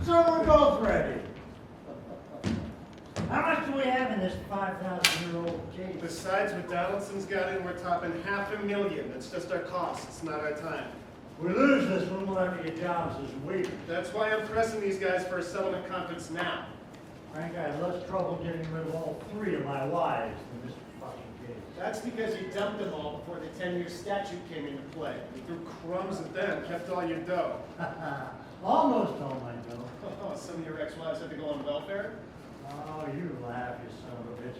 So we're both ready. How much do we have in this 5,000-year-old case? Besides what Donaldson's got in, we're topping $500,000. That's just our cost. It's not our time. We lose this one, we'll have to get jobs as waiters. That's why I'm pressing these guys for a settlement conference now. Frank, I had less trouble getting rid of all 3 of my wives than this fucking case. That's because you dumped them all before the 10-year statute came into play. You threw crumbs at them, kept all your dough. Almost all my dough. Oh, some of your ex-wives had to go on welfare? Oh, you laugh, you son of a bitch.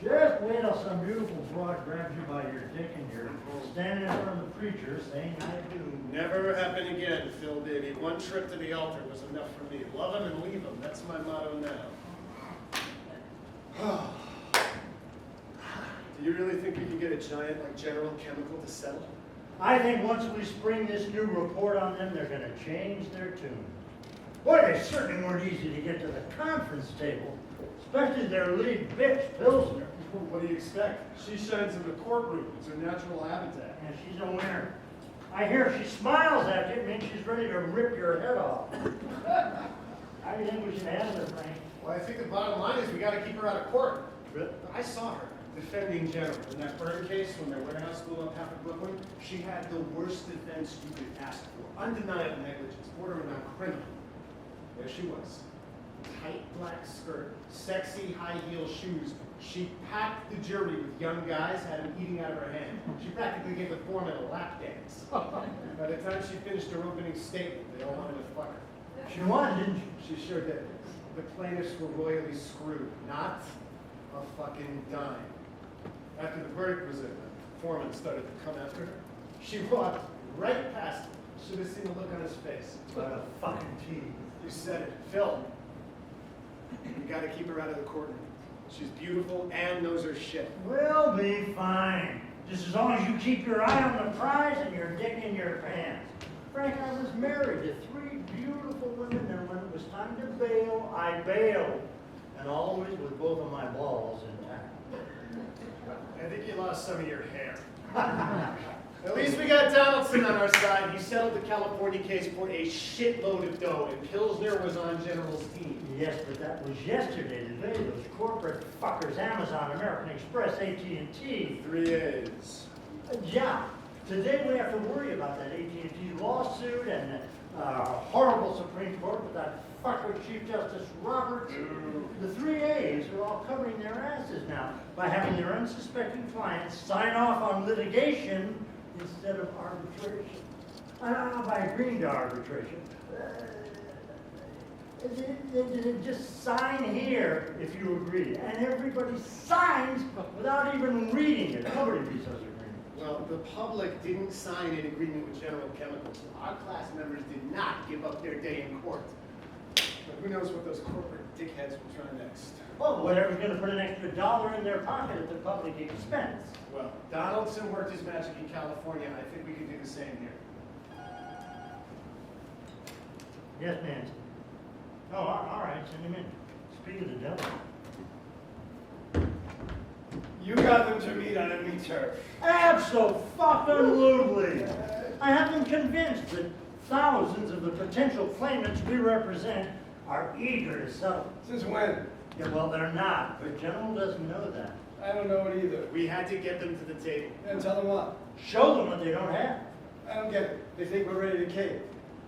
Just wait till some beautiful broad grabs you by your dick and you're standing in front of the preacher saying, I do. Never happen again, Phil Davey. One trip to the altar was enough for me. Love him and leave him. That's my motto now. Do you really think we can get a giant like General Chemical to settle? I think once we spring this new report on them, they're going to change their tune. Boy, they certainly weren't easy to get to the conference table, especially their lead bitch, Pilsner. What do you expect? She shines in the courtroom. It's her natural habitat. And she's a winner. I hear she smiles at you, it means she's ready to rip your head off. How do you think we should handle it, Frank? Well, I think the bottom line is we got to keep her out of court. I saw her defending General in that burn case when their warehouse blew up half of Brooklyn. She had the worst defense you could ask for. Undeniable negligence, bordering on criminal. There she was. Tight black skirt, sexy high heel shoes. She packed the jury with young guys, had them eating out of her hand. She practically gave the foreman a lap dance. By the time she finished her opening statement, they all wanted to fuck her. She won, didn't she? She sure did. The plaintiffs were royally screwed. Not a fucking dime. After the verdict was in, the foreman started to come after her. She walked right past him. Should have seen the look on his face. What a fucking tease. You said it. Phil, you gotta keep her out of the courtroom. She's beautiful and knows her shit. We'll be fine. Just as long as you keep your eye on the prize and your dick in your pants. Frank, I was married to 3 beautiful women, and when it was time to bail, I bailed. And always with both of my balls intact. I think you lost some of your hair. At least we got Donaldson on our side. He settled the California case for a shitload of dough, and Pilsner was on General's team. Yes, but that was yesterday. Today, those corporate fuckers, Amazon, American Express, AT&T. 3 A's. Yeah. Today we have to worry about that AT&T lawsuit and horrible Supreme Court with that fucker Chief Justice Roberts. The 3 A's are all covering their asses now by having their unsuspecting clients sign off on litigation instead of arbitration. By agreeing to arbitration. Just sign here if you agree. And everybody signs without even reading it. Nobody reads those agreements. Well, the public didn't sign an agreement with General Chemicals. Our class members did not give up their day in court. But who knows what those corporate dickheads will try next. Well, whatever's going to put an extra $1 in their pocket at the public expense. Well, Donaldson worked his magic in California. I think we can do the same here. Yes, Nancy. Oh, all right, send him in. Speak of the devil. You got them to meet on enemy turf. Abso-fucking-lutely. I have them convinced that thousands of the potential claimants we represent are eager to settle. Since when? Yeah, well, they're not. The general doesn't know that. I don't know it either. We had to get them to the table. And tell them what? Show them what they don't have. I don't get it. They think we're ready to cave.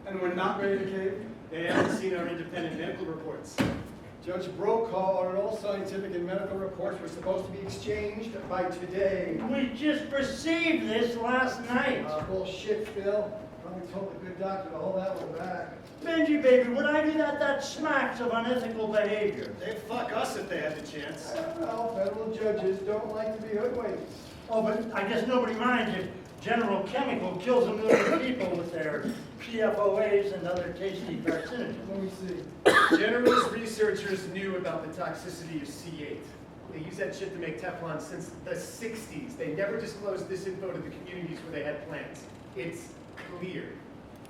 And we're not ready to cave? They haven't seen our independent medical reports. Judge Brokaw ordered all scientific and medical reports were supposed to be exchanged by today. We just received this last night. Bullshit, Phil. Probably told the good doctor to hold that one back. Benji, baby, when I do that, that smacks of unethical behavior. They'd fuck us if they had the chance. I don't know. Federal judges don't like to be hoodwinked. Oh, but I guess nobody minds if General Chemical kills 1 million people with their PFOAs and other tasty carcinogens. Let me see. General's researchers knew about the toxicity of C8. They used that shit to make Teflon since the 60s. They never disclosed this info to the communities where they had plants. It's clear.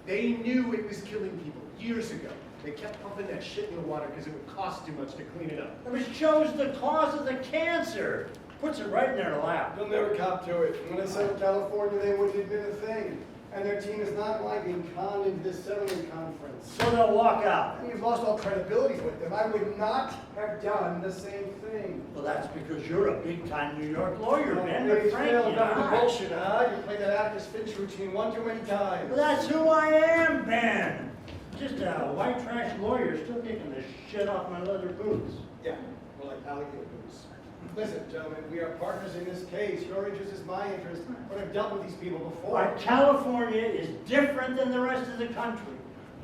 They knew it was killing people years ago. They kept pumping that shit in the water because it would cost too much to clean it up. It shows the cause of the cancer. Puts it right in their lap. They'll never cop to it. When I settled California, they wouldn't admit a thing. and their team is not like being conned into this settlement conference. So they'll walk out. And you've lost all credibility with them. I would not have done the same thing. Well, that's because you're a big-time New York lawyer, Ben. Maybe But Frankie Phil, and enough of the I- bullshit, huh? You played that Atticus Finch routine one too many times. Well, that's who I am, Ben. Just a white trash lawyer still kicking the shit off my leather boots. Yeah, more like alligator boots. Listen, gentlemen, we are partners in this case. Your interest is my interest, but I've dealt with these people before. But California is different than the rest of the country.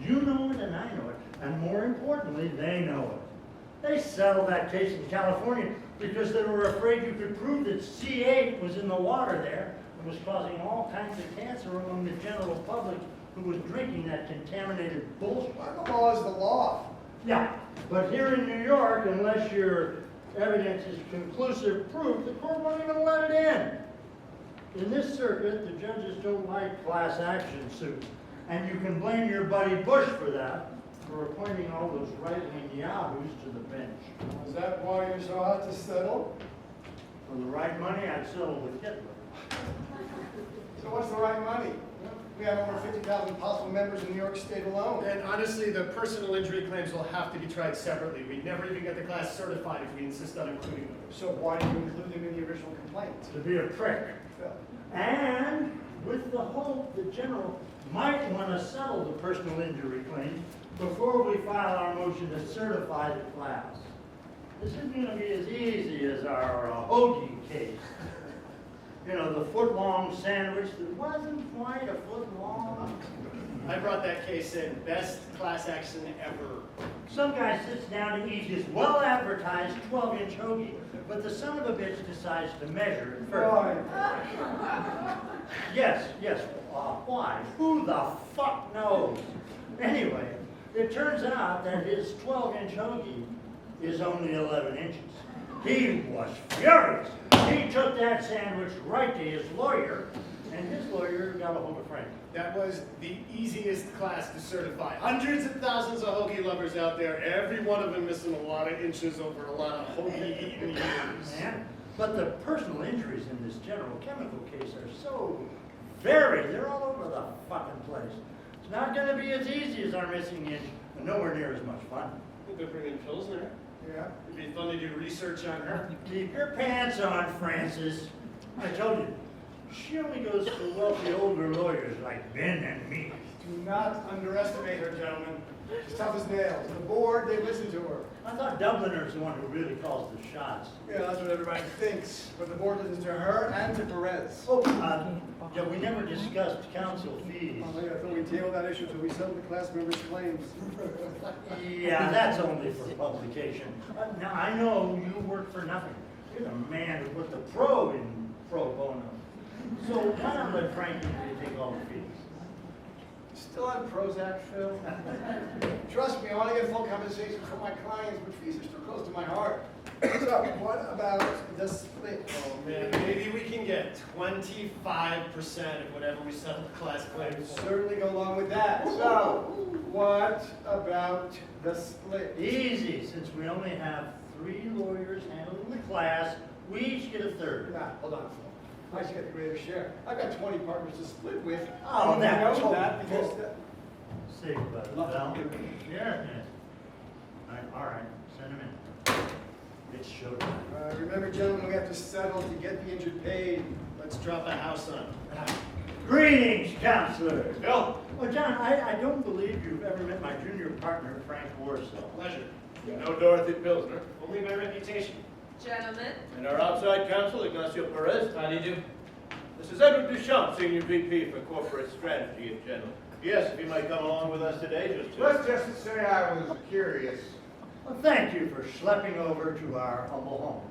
You know it and I know it, and more importantly, they know it. They settled that case in California because they were afraid you could prove that C8 was in the water there and was causing all kinds of cancer among the general public who was drinking that contaminated bullshit. The law is the law. Yeah, but here in New York, unless your evidence is conclusive proof, the court won't even let it in. In this circuit, the judges don't like class action suits, and you can blame your buddy Bush for that, for appointing all those right-wing yahoos to the bench. Is that why you're so hot to settle? For the right money, I'd settle with Hitler. So what's the right money? We have over 50,000 possible members in New York State alone. And honestly, the personal injury claims will have to be tried separately. We never even get the class certified if we insist on including them. So why do you include them in the original complaint? To be a prick. Phil. And with the hope the general might want to settle the personal injury claim before we file our motion to certify the class. This isn't going to be as easy as our hoagie case. You know, the foot-long sandwich that wasn't quite a foot long. I brought that case in. Best class action ever. Some guy sits down to eat his well-advertised 12-inch hoagie, but the son of a bitch decides to measure it first. Why? Yes, why? Who the fuck knows? Anyway, it turns out that his 12-inch hoagie is only 11 inches. He was furious. He took that sandwich right to his lawyer, and his lawyer got a hold of Frankie. That was the easiest class to certify. Hundreds of thousands of hoagie lovers out there, every one of them missing a lot of inches over a lot of hoagie eating years. Man, but the personal injuries in this General Chemical case are so varied. They're all over the fucking place. It's not going to be as easy as our missing inch, and nowhere near as much fun. We could bring in Pilsner. Yeah. It'd be fun to do research on her. Keep your pants on, Francis. I told you, she only goes for wealthy older lawyers like Ben and me. Do not underestimate her, gentlemen. She's tough as nails. The board, they listen to her. I thought Dubliner's the one who really calls the shots. Yeah, that's what everybody thinks. But the board listens to her and to Perez. Oh, yeah, we never discussed counsel fees. Oh, yeah, I thought we tabled that issue until we settled the class members' claims. Yeah, that's only for publication. Now, I know you work for nothing. You're the man who put the pro in pro bono. So why not let Frankie take all the fees? Still on Prozac, Phil? Trust me, I want to get full compensation for my clients, but fees are still close to my heart. So, what about the split? Oh man, maybe we can get 25% of whatever we settle the class I would claims for. certainly go along with that. So, what about the split? Easy, since we only have 3 lawyers handling the class, we each get a third. Nah, hold on, Phil. I should get the greater share. I've got 20 partners to split with. Oh, You that- know that because Say about it, Val. Yeah. All right, send him in. It's showtime. remember, gentlemen, we have to settle to get the injured paid. Let's drop a house on it. Greetings, counselor. Bill, Well, John, I don't believe you've ever met my junior partner, Frank Warsaw. pleasure. You know Dorothy Pilsner. Only my reputation. Gentlemen, And our outside counsel, Ignacio Perez. How do you do? This is Edward Duchamp, Senior VP for Corporate Strategy in general. Yes, if you might come along with us today, just to... Let's just say I was curious. Well, thank you for schlepping over to our humble home.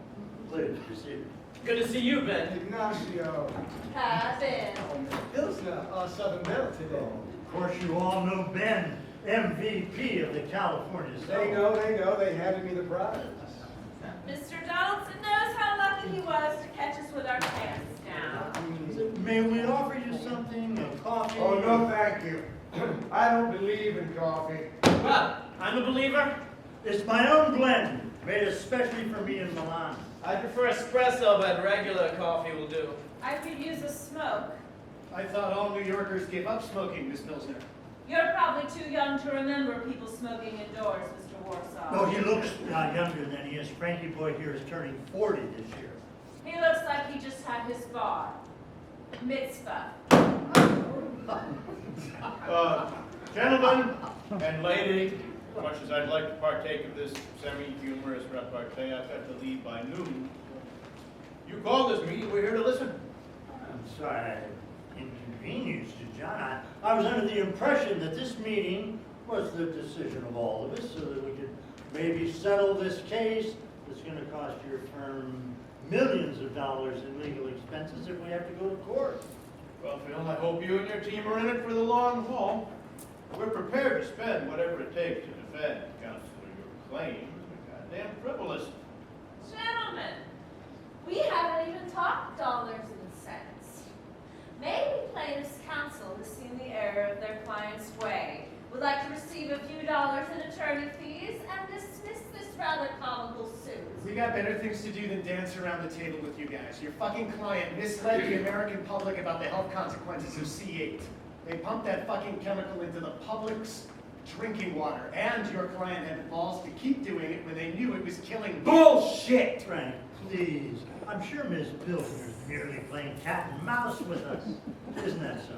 Please, be seated. Good to see you, Ben. Ignacio. Cabin. Pilsner, Southern Belle today. Of course, you all know Ben, MVP of the California State. They know, they handed me the prize. Mr. Donaldson knows how lucky he was to catch us with our pants down. May we offer you something, a coffee? Oh, no, thank you. I don't believe in coffee. Well, I'm a believer. It's my own blend, made especially for me in Milan. I prefer espresso, but regular coffee will do. I could use a smoke. I thought all New Yorkers gave up smoking, Miss Pilsner. You're probably too young to remember people smoking indoors, Mr. Warsaw. No, he looks younger than he is. Frankie boy here is turning 40 this year. He looks like he just had his bar mitzvah. Gentlemen and lady, as much as I'd like to partake of this semi-humorous repartee, I've got to leave by noon. You called this meeting, we're here to listen. I'm sorry I inconvenienced you, John. I was under the impression that this meeting was the decision of all of us so that we could maybe settle this case that's going to cost your firm millions of dollars in legal expenses if we have to go to court. Well, Phil, I hope you and your team are in it for the long haul. We're prepared to spend whatever it takes to defend, Counselor, your claims are goddamn frivolous. Gentlemen, we haven't even talked dollars and cents. Maybe plaintiff's counsel has seen the error of their client's way, would like to receive a few dollars in attorney fees, and dismiss this rather comical suit. We got better things to do than dance around the table with you guys. Your fucking client misled the American public about the health consequences of C8. They pumped that fucking chemical into the public's drinking water, and your client had the balls to keep doing it when they knew it was killing bullshit! Frank, please. I'm sure Miss Pilsner's merely playing cat and mouse with us. Isn't that so?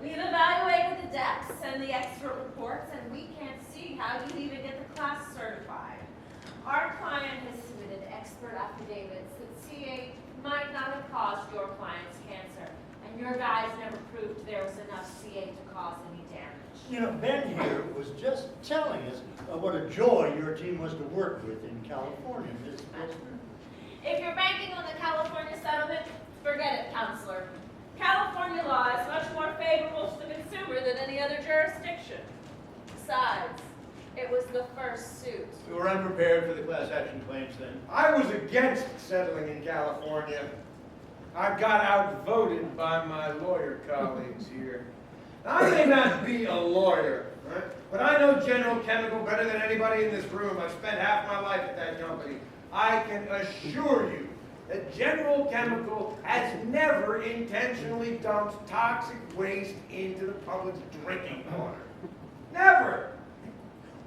We've evaluated the depths and the expert reports, and we can't see how you even get the class certified. Our client has submitted expert affidavits that C8 might not have caused your client's cancer, and your guys never proved there was enough C8 to cause any damage. You know, Ben here was just telling us what a joy your team was to work with in California, Miss Pilsner. If you're banking on the California settlement, forget it, Counselor. California law is much more favorable to the consumer than any other jurisdiction. Besides, it was the first suit. We were unprepared for the class action claims then. I was against settling in California. I got outvoted by my lawyer colleagues here. I may not be a lawyer, right? But I know General Chemical better than anybody in this room. I've spent half my life at that company. I can assure you that General Chemical has never intentionally dumped toxic waste into the public's drinking water. Never!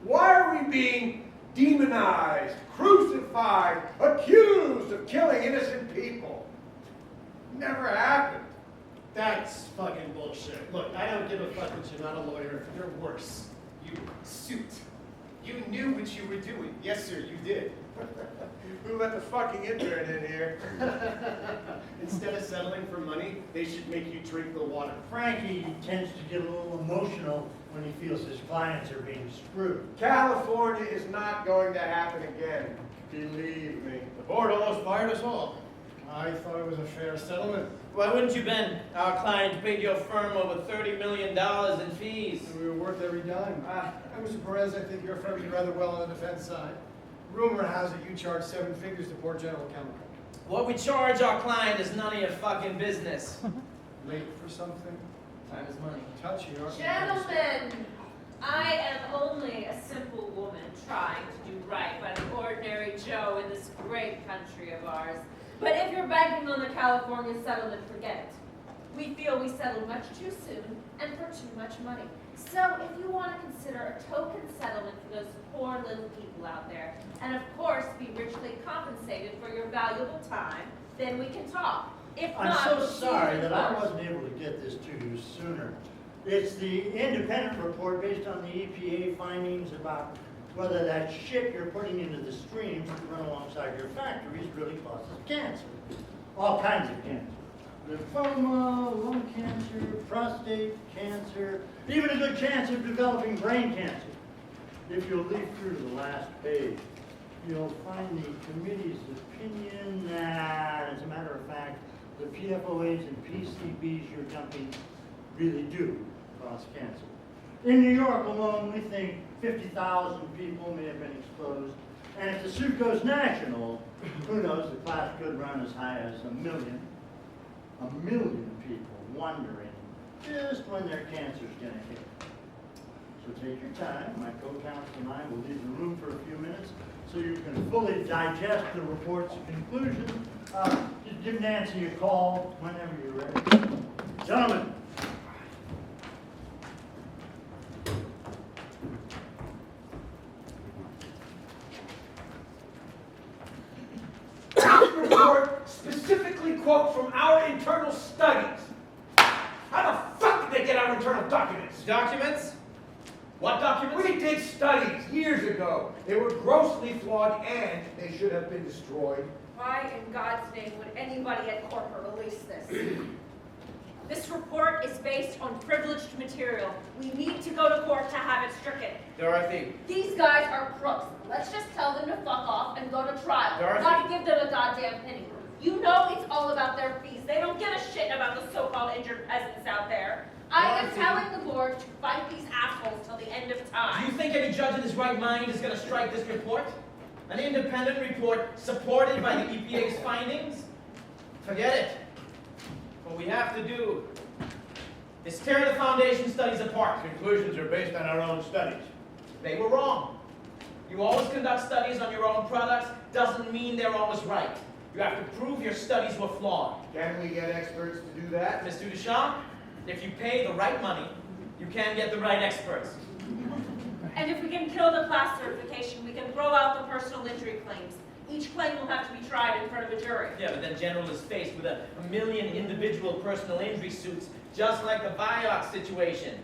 Why are we being demonized, crucified, accused of killing innocent people? Never happened. That's fucking bullshit. Look, I don't give a fuck that you're not a lawyer. You're worse. You suit. You knew what you were doing. Yes, sir, you did. Who let the fucking intern in here? Instead of settling for money, they should make you drink the water. Frankie tends to get a little emotional when he feels his clients are being screwed. California is not going to happen again. Believe me. The board almost fired us all. I thought it was a fair settlement. Why wouldn't you, Ben? Our client paid your firm over $30 million in fees. We were worth every dime. Mr. Perez, I think your firm did rather well on the defense side. Rumor has it you charged 7 figures to poor General Chemical. What we charge our client is none of your fucking business. Late for something? Time is money. Touchy, aren't you? Gentlemen, I am only a simple woman trying to do right by the ordinary Joe in this great country of ours. But if you're banking on the California settlement, forget it. We feel we settled much too soon and for too much money. So if you want to consider a token settlement for those poor little people out there, and of course be richly compensated for your valuable time, then we can talk. If I'm not, so we'll see sorry you in that I court. wasn't able to get this to you sooner. It's the independent report based on the EPA findings about whether that shit you're putting into the streams that run alongside your factories really causes cancer. All kinds of cancer. Lymphoma, lung cancer, prostate cancer, even a good chance of developing brain cancer. If you'll leaf through to the last page, you'll find the committee's opinion that, as a matter of fact, the PFOAs and PCBs you're dumping really do cause cancer. In New York alone, we think 50,000 people may have been exposed. And if the suit goes national, who knows, the class could run as high as 1 million. 1 million people wondering just when their cancer's going to hit. So take your time. My co-counsel and I will leave the room for a few minutes so you can fully digest the report's conclusion. Just give Nancy a call whenever you're ready. Gentlemen, Report specifically quote from our internal studies. How the fuck did they get our internal documents? Documents? What documents? We did studies years ago. They were grossly flawed and they should have been destroyed. Why in God's name would anybody at corporate release this? This report is based on privileged material. We need to go to court to have it stricken. Dorothy. These guys are crooks. Let's just tell them to fuck off and go to trial. Dorothy. Not give them a goddamn penny. You know it's all about their fees. They don't give a shit about the so-called injured peasants out there. I am telling the board to fight these assholes till the end of Do time. you think any judge in his right mind is going to strike this report? An independent report supported by the EPA's findings? Forget it. What we have to do is tear the foundation studies apart. Conclusions are based on our own studies. They were wrong. You always conduct studies on your own products, doesn't mean they're always right. You have to prove your studies were flawed. Can we get experts to do that? Mr. Duchamp, if you pay the right money, you can get the right experts. And if we can kill the class certification, we can throw out the personal injury claims. Each claim will have to be tried in front of a jury. Yeah, but then General is faced with a million individual personal injury suits, just like the Viega situation.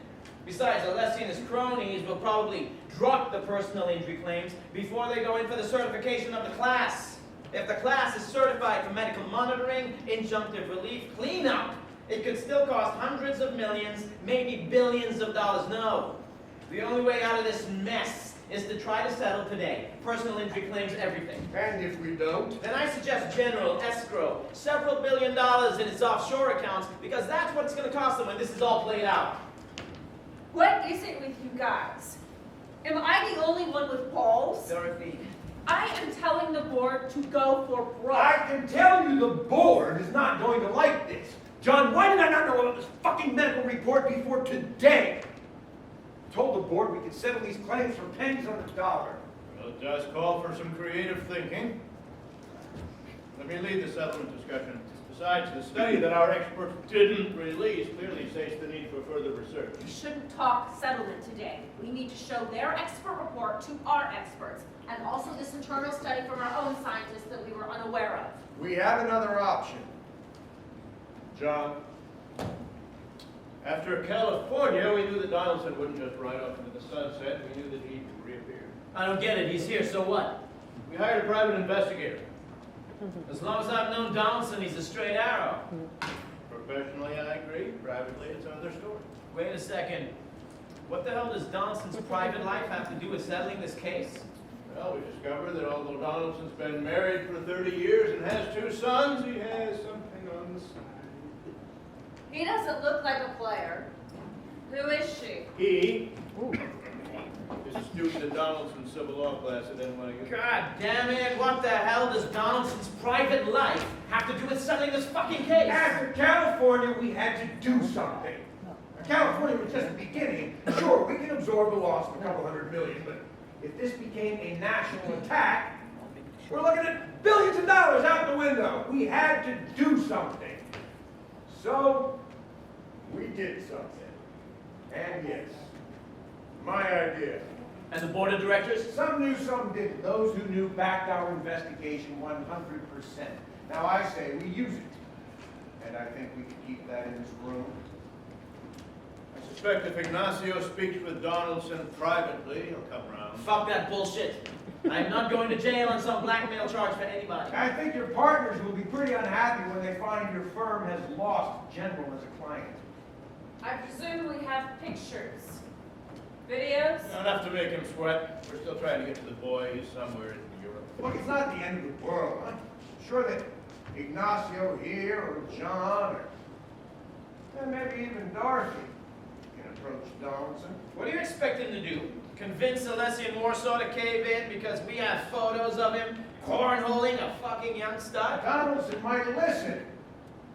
Besides, Alessi and his cronies will probably drop the personal injury claims before they go in for the certification of the class. If the class is certified for medical monitoring, injunctive relief, cleanup, it could still cost hundreds of millions, maybe billions of dollars. No. The only way out of this mess is to try to settle today. Personal injury claims everything. And if we don't? Then I suggest General escrow several $1 billion in its offshore accounts, because that's what it's going to cost them when this is all played out. What is it with you guys? Am I the only one with balls? Dorothy. I am telling the board to go for broke. I can tell you the board is not going to like this. John, why did I not know about this fucking medical report before today? I told the board we could settle these claims for pennies on the dollar. Well, it does call for some creative thinking. Let me lead the settlement discussion. Besides, the study that our experts didn't release clearly states the need for further research. We shouldn't talk settlement today. We need to show their expert report to our experts, and also this internal study from our own scientists that we were unaware of. We have another option. John, after California, we knew that Donaldson wouldn't just ride off into the sunset. We knew that he'd reappear. I don't get it. He's here, so what? We hired a private investigator. As long as I've known Donaldson, he's a straight arrow. Professionally, I agree. Privately, it's another story. Wait a second. What the hell does Donaldson's private life have to do with settling this case? Well, we discovered that although Donaldson's been married for 30 years and has 2 sons, he has something on the side. He doesn't look like a player. Who is she? He is a student in Donaldson's civil law class at NYU. God damn it, what the hell does Donaldson's private life have to do with settling this fucking case? After California, we had to do something. California was just the beginning. Sure, we can absorb the loss of a couple $100 million, but if this became a national attack, we're looking at billions of dollars out the window. We had to do something. So, we did something. And yes, my idea. And the board of directors? Some knew, some didn't. Those who knew backed our investigation 100%. Now I say we use it. And I think we can keep that in this room. I suspect if Ignacio speaks with Donaldson privately, he'll come around. Fuck that bullshit. I'm not going to jail on some blackmail charge for anybody. I think your partners will be pretty unhappy when they find your firm has lost General as a client. I presume we have pictures. Videos? Not enough to make him sweat. We're still trying to get to the boy. He's somewhere in Europe. Look, it's not the end of the world. I'm sure that Ignacio here, or John, or maybe even Dorothy can approach Donaldson. What do you expect him to do? Convince Alessi and Warsaw to cave in because we have photos of him cornholing a fucking young stud? Donaldson might listen.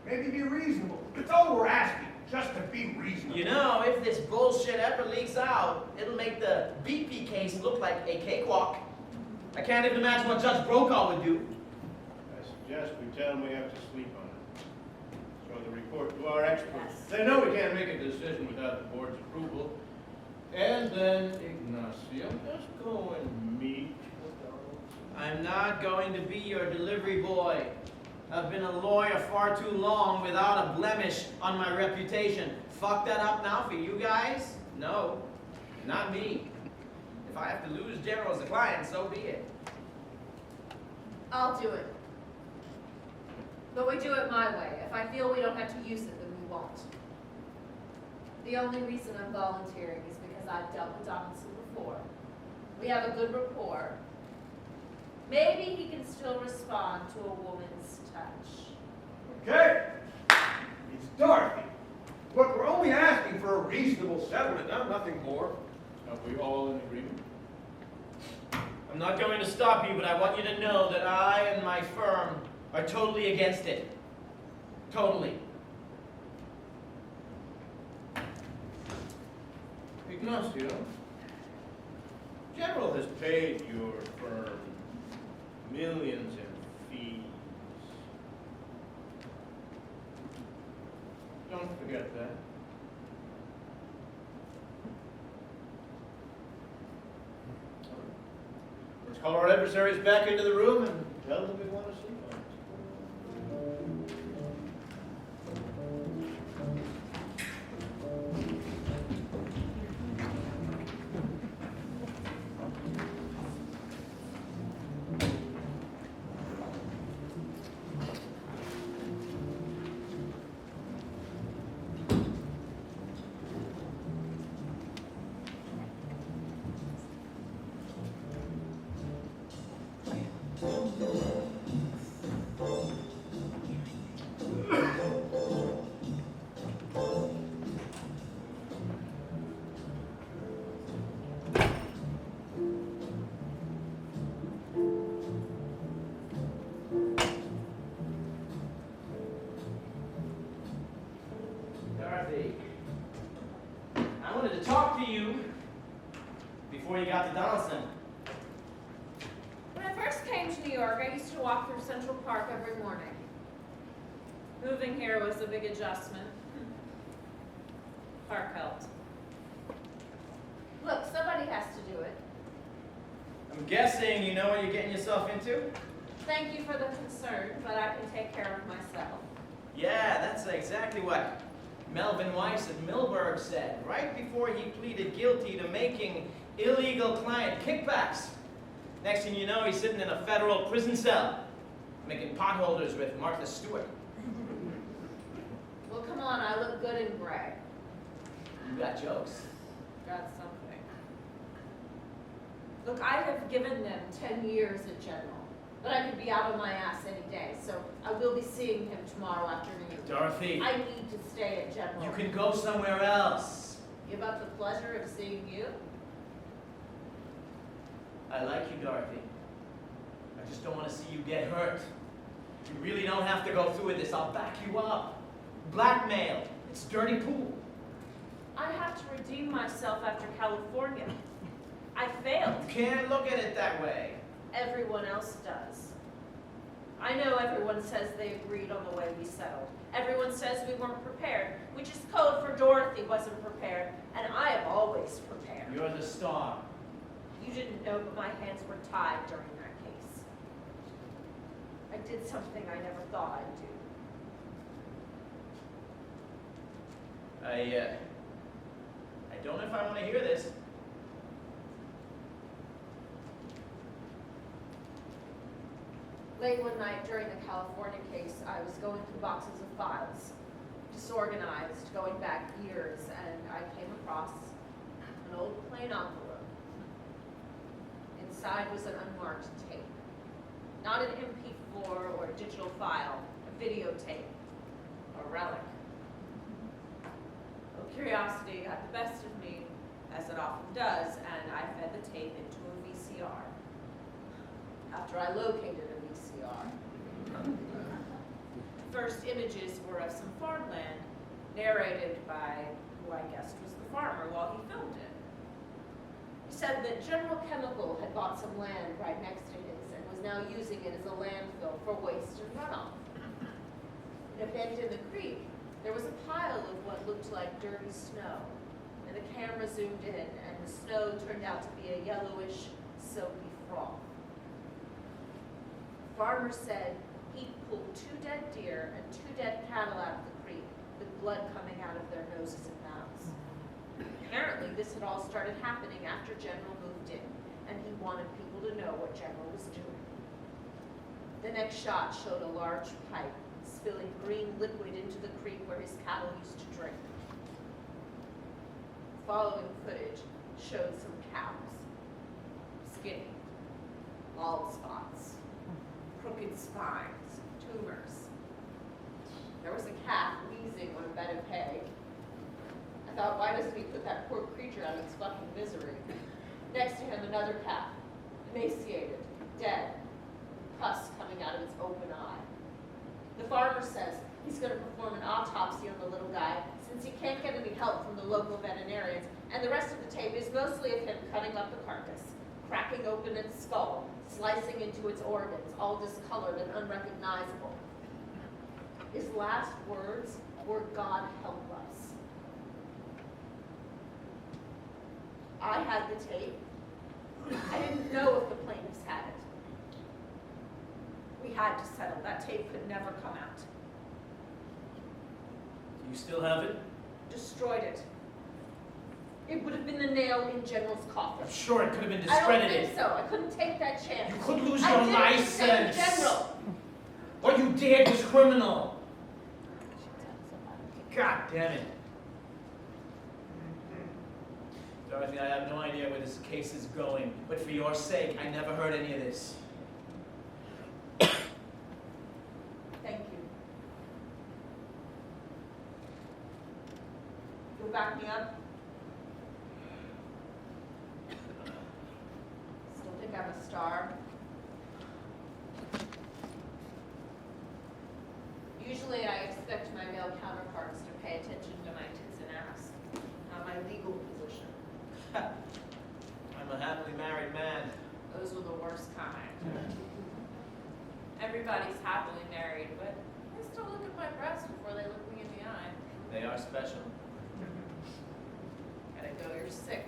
Maybe be reasonable. That's all we're asking, just to be reasonable. You know, if this bullshit ever leaks out, it'll make the BP case look like a cakewalk. I can't even imagine what Judge Brokaw would do. I suggest we tell him we have to sleep on it. for the report to our experts. Yes. They know we can't make a decision without the board's approval. And then, Ignacio, just go and meet the dogs. I'm not going to be your delivery boy. I've been a lawyer far too long without a blemish on my reputation. Fuck that up now for you guys? No, not me. If I have to lose General as a client, so be it. I'll do it. But we do it my way. If I feel we don't have to use it, then we won't. The only reason I'm volunteering is because I've dealt with Dustin before. We have a good rapport. Maybe he can still respond to a woman's touch. Okay. It's Dorothy. Look, we're only asking for a reasonable settlement, nothing more. Are we all in agreement? I'm not going to stop you, but I want you to know that I and my firm are totally against it. Totally. Ignacio, General has paid your firm millions in fees. Don't forget that. Let's call our adversaries back into the room and tell them we want to see them. Dorothy, I wanted to talk to you before you got to Donaldson. When I first came to New York, I used to walk through Central Park every morning. Moving here was a big adjustment. Park helped. Look, somebody has to do it. I'm guessing you know what you're getting yourself into? Thank you for the concern, but I can take care of myself. Yeah, that's exactly what Melvin Weiss at Milberg said right before he pleaded guilty to making illegal client kickbacks. Next thing you know, he's sitting in a federal prison cell, making potholders with Martha Stewart. Well, come on, I look good in gray. You got jokes. Got something. Look, I have given them 10 years at General, but I could be out on my ass any day, so I will be seeing him tomorrow afternoon. Dorothy, I need to stay at General. you can go somewhere else. Give up the pleasure of seeing you? I like you, Dorothy. I just don't want to see you get hurt. You really don't have to go through with this. I'll back you up. Blackmail. It's dirty pool. I have to redeem myself after California. I failed. You can't look at it that way. Everyone else does. I know everyone says they agreed on the way we settled. Everyone says we weren't prepared, which is code for Dorothy wasn't prepared, and I am always prepared. You're the star. You didn't know, but my hands were tied during that case. I did something I never thought I'd do. I don't know if I want to hear this. Late one night during the California case, I was going through boxes of files, disorganized, going back years, and I came across an old plain envelope. Inside was an unmarked tape. Not an MP4 or a digital file, a videotape, a relic. Well, curiosity got the best of me, as it often does, and I fed the tape into a VCR. After I located a VCR. The first images were of some farmland, narrated by who I guessed was the farmer while he filmed it. He said that General Chemical had bought some land right next to his and was now using it as a landfill for waste and runoff. In a bend in the creek, there was a pile of what looked like dirty snow, and the camera zoomed in, and the snow turned out to be a yellowish, soapy froth. The farmer said he'd pulled 2 dead deer and 2 dead cattle out of the creek, with blood coming out of their noses and mouths. Apparently, this had all started happening after General moved in, and he wanted people to know what General was doing. The next shot showed a large pipe spilling green liquid into the creek where his cattle used to drink. Following footage showed some cows. Skinny, bald spots, crooked spines, tumors. There was a calf wheezing on a bed of hay. I thought, why doesn't he put that poor creature out of its fucking misery? Next to him, another calf, emaciated, dead, pus coming out of its open eye. The farmer says he's going to perform an autopsy on the little guy since he can't get any help from the local veterinarians, and the rest of the tape is mostly of him cutting up the carcass, cracking open its skull, slicing into its organs, all discolored and unrecognizable. His last words were, "God help us." I had the tape. I didn't know if the plaintiffs had it. We had to settle. That tape could never come out. Do you still have it? Destroyed it. It would have been the nail in General's coffin. I'm sure it could have been I don't discredited. think so. I couldn't take that chance. You could lose I your didn't license. save General. What you did was criminal. God damn it. Dorothy, I have no idea where this case is going, but for your sake, I never heard any of this. Thank you. You'll back me up? Still think I'm a star? Usually I expect my male counterparts to pay attention to my tits and ass, not my legal position. I'm a happily married man. Those were the worst kind. Everybody's happily married, but they still look at my breasts before they look me in the eye. They are special. Gotta go, you're sick.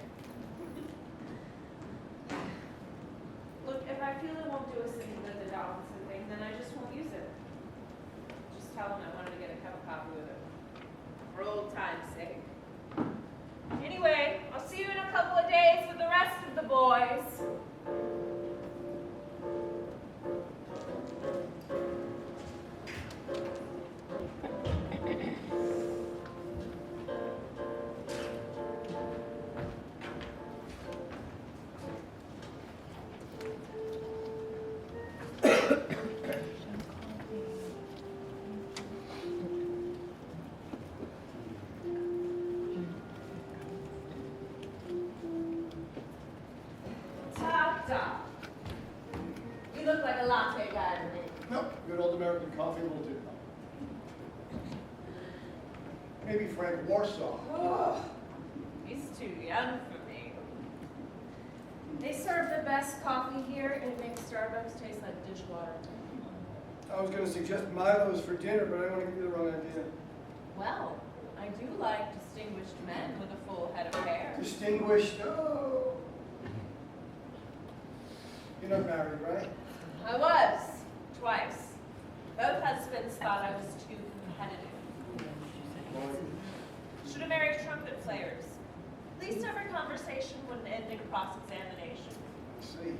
Look, if I feel it won't do us any good, the Donaldson thing, then I just won't use it. Just tell them I wanted to get a cup of coffee with it. For old time's sake. Anyway, I'll see you in a couple of days with the rest of the boys. You look like a latte guy to me. Nope, good old American coffee will do. Maybe Frank Warsaw. Oh, he's too young for me. They serve the best coffee here, and it makes Starbucks taste like dishwater. I was going to suggest Milo's for dinner, but I don't want to give you the wrong idea. Well, I do like distinguished men with a full head of hair. Distinguished, oh. You're not married, right? I was, twice. Both husbands thought I was too competitive. Should have married trumpet players. At least every conversation wouldn't end in cross-examination. Let's see.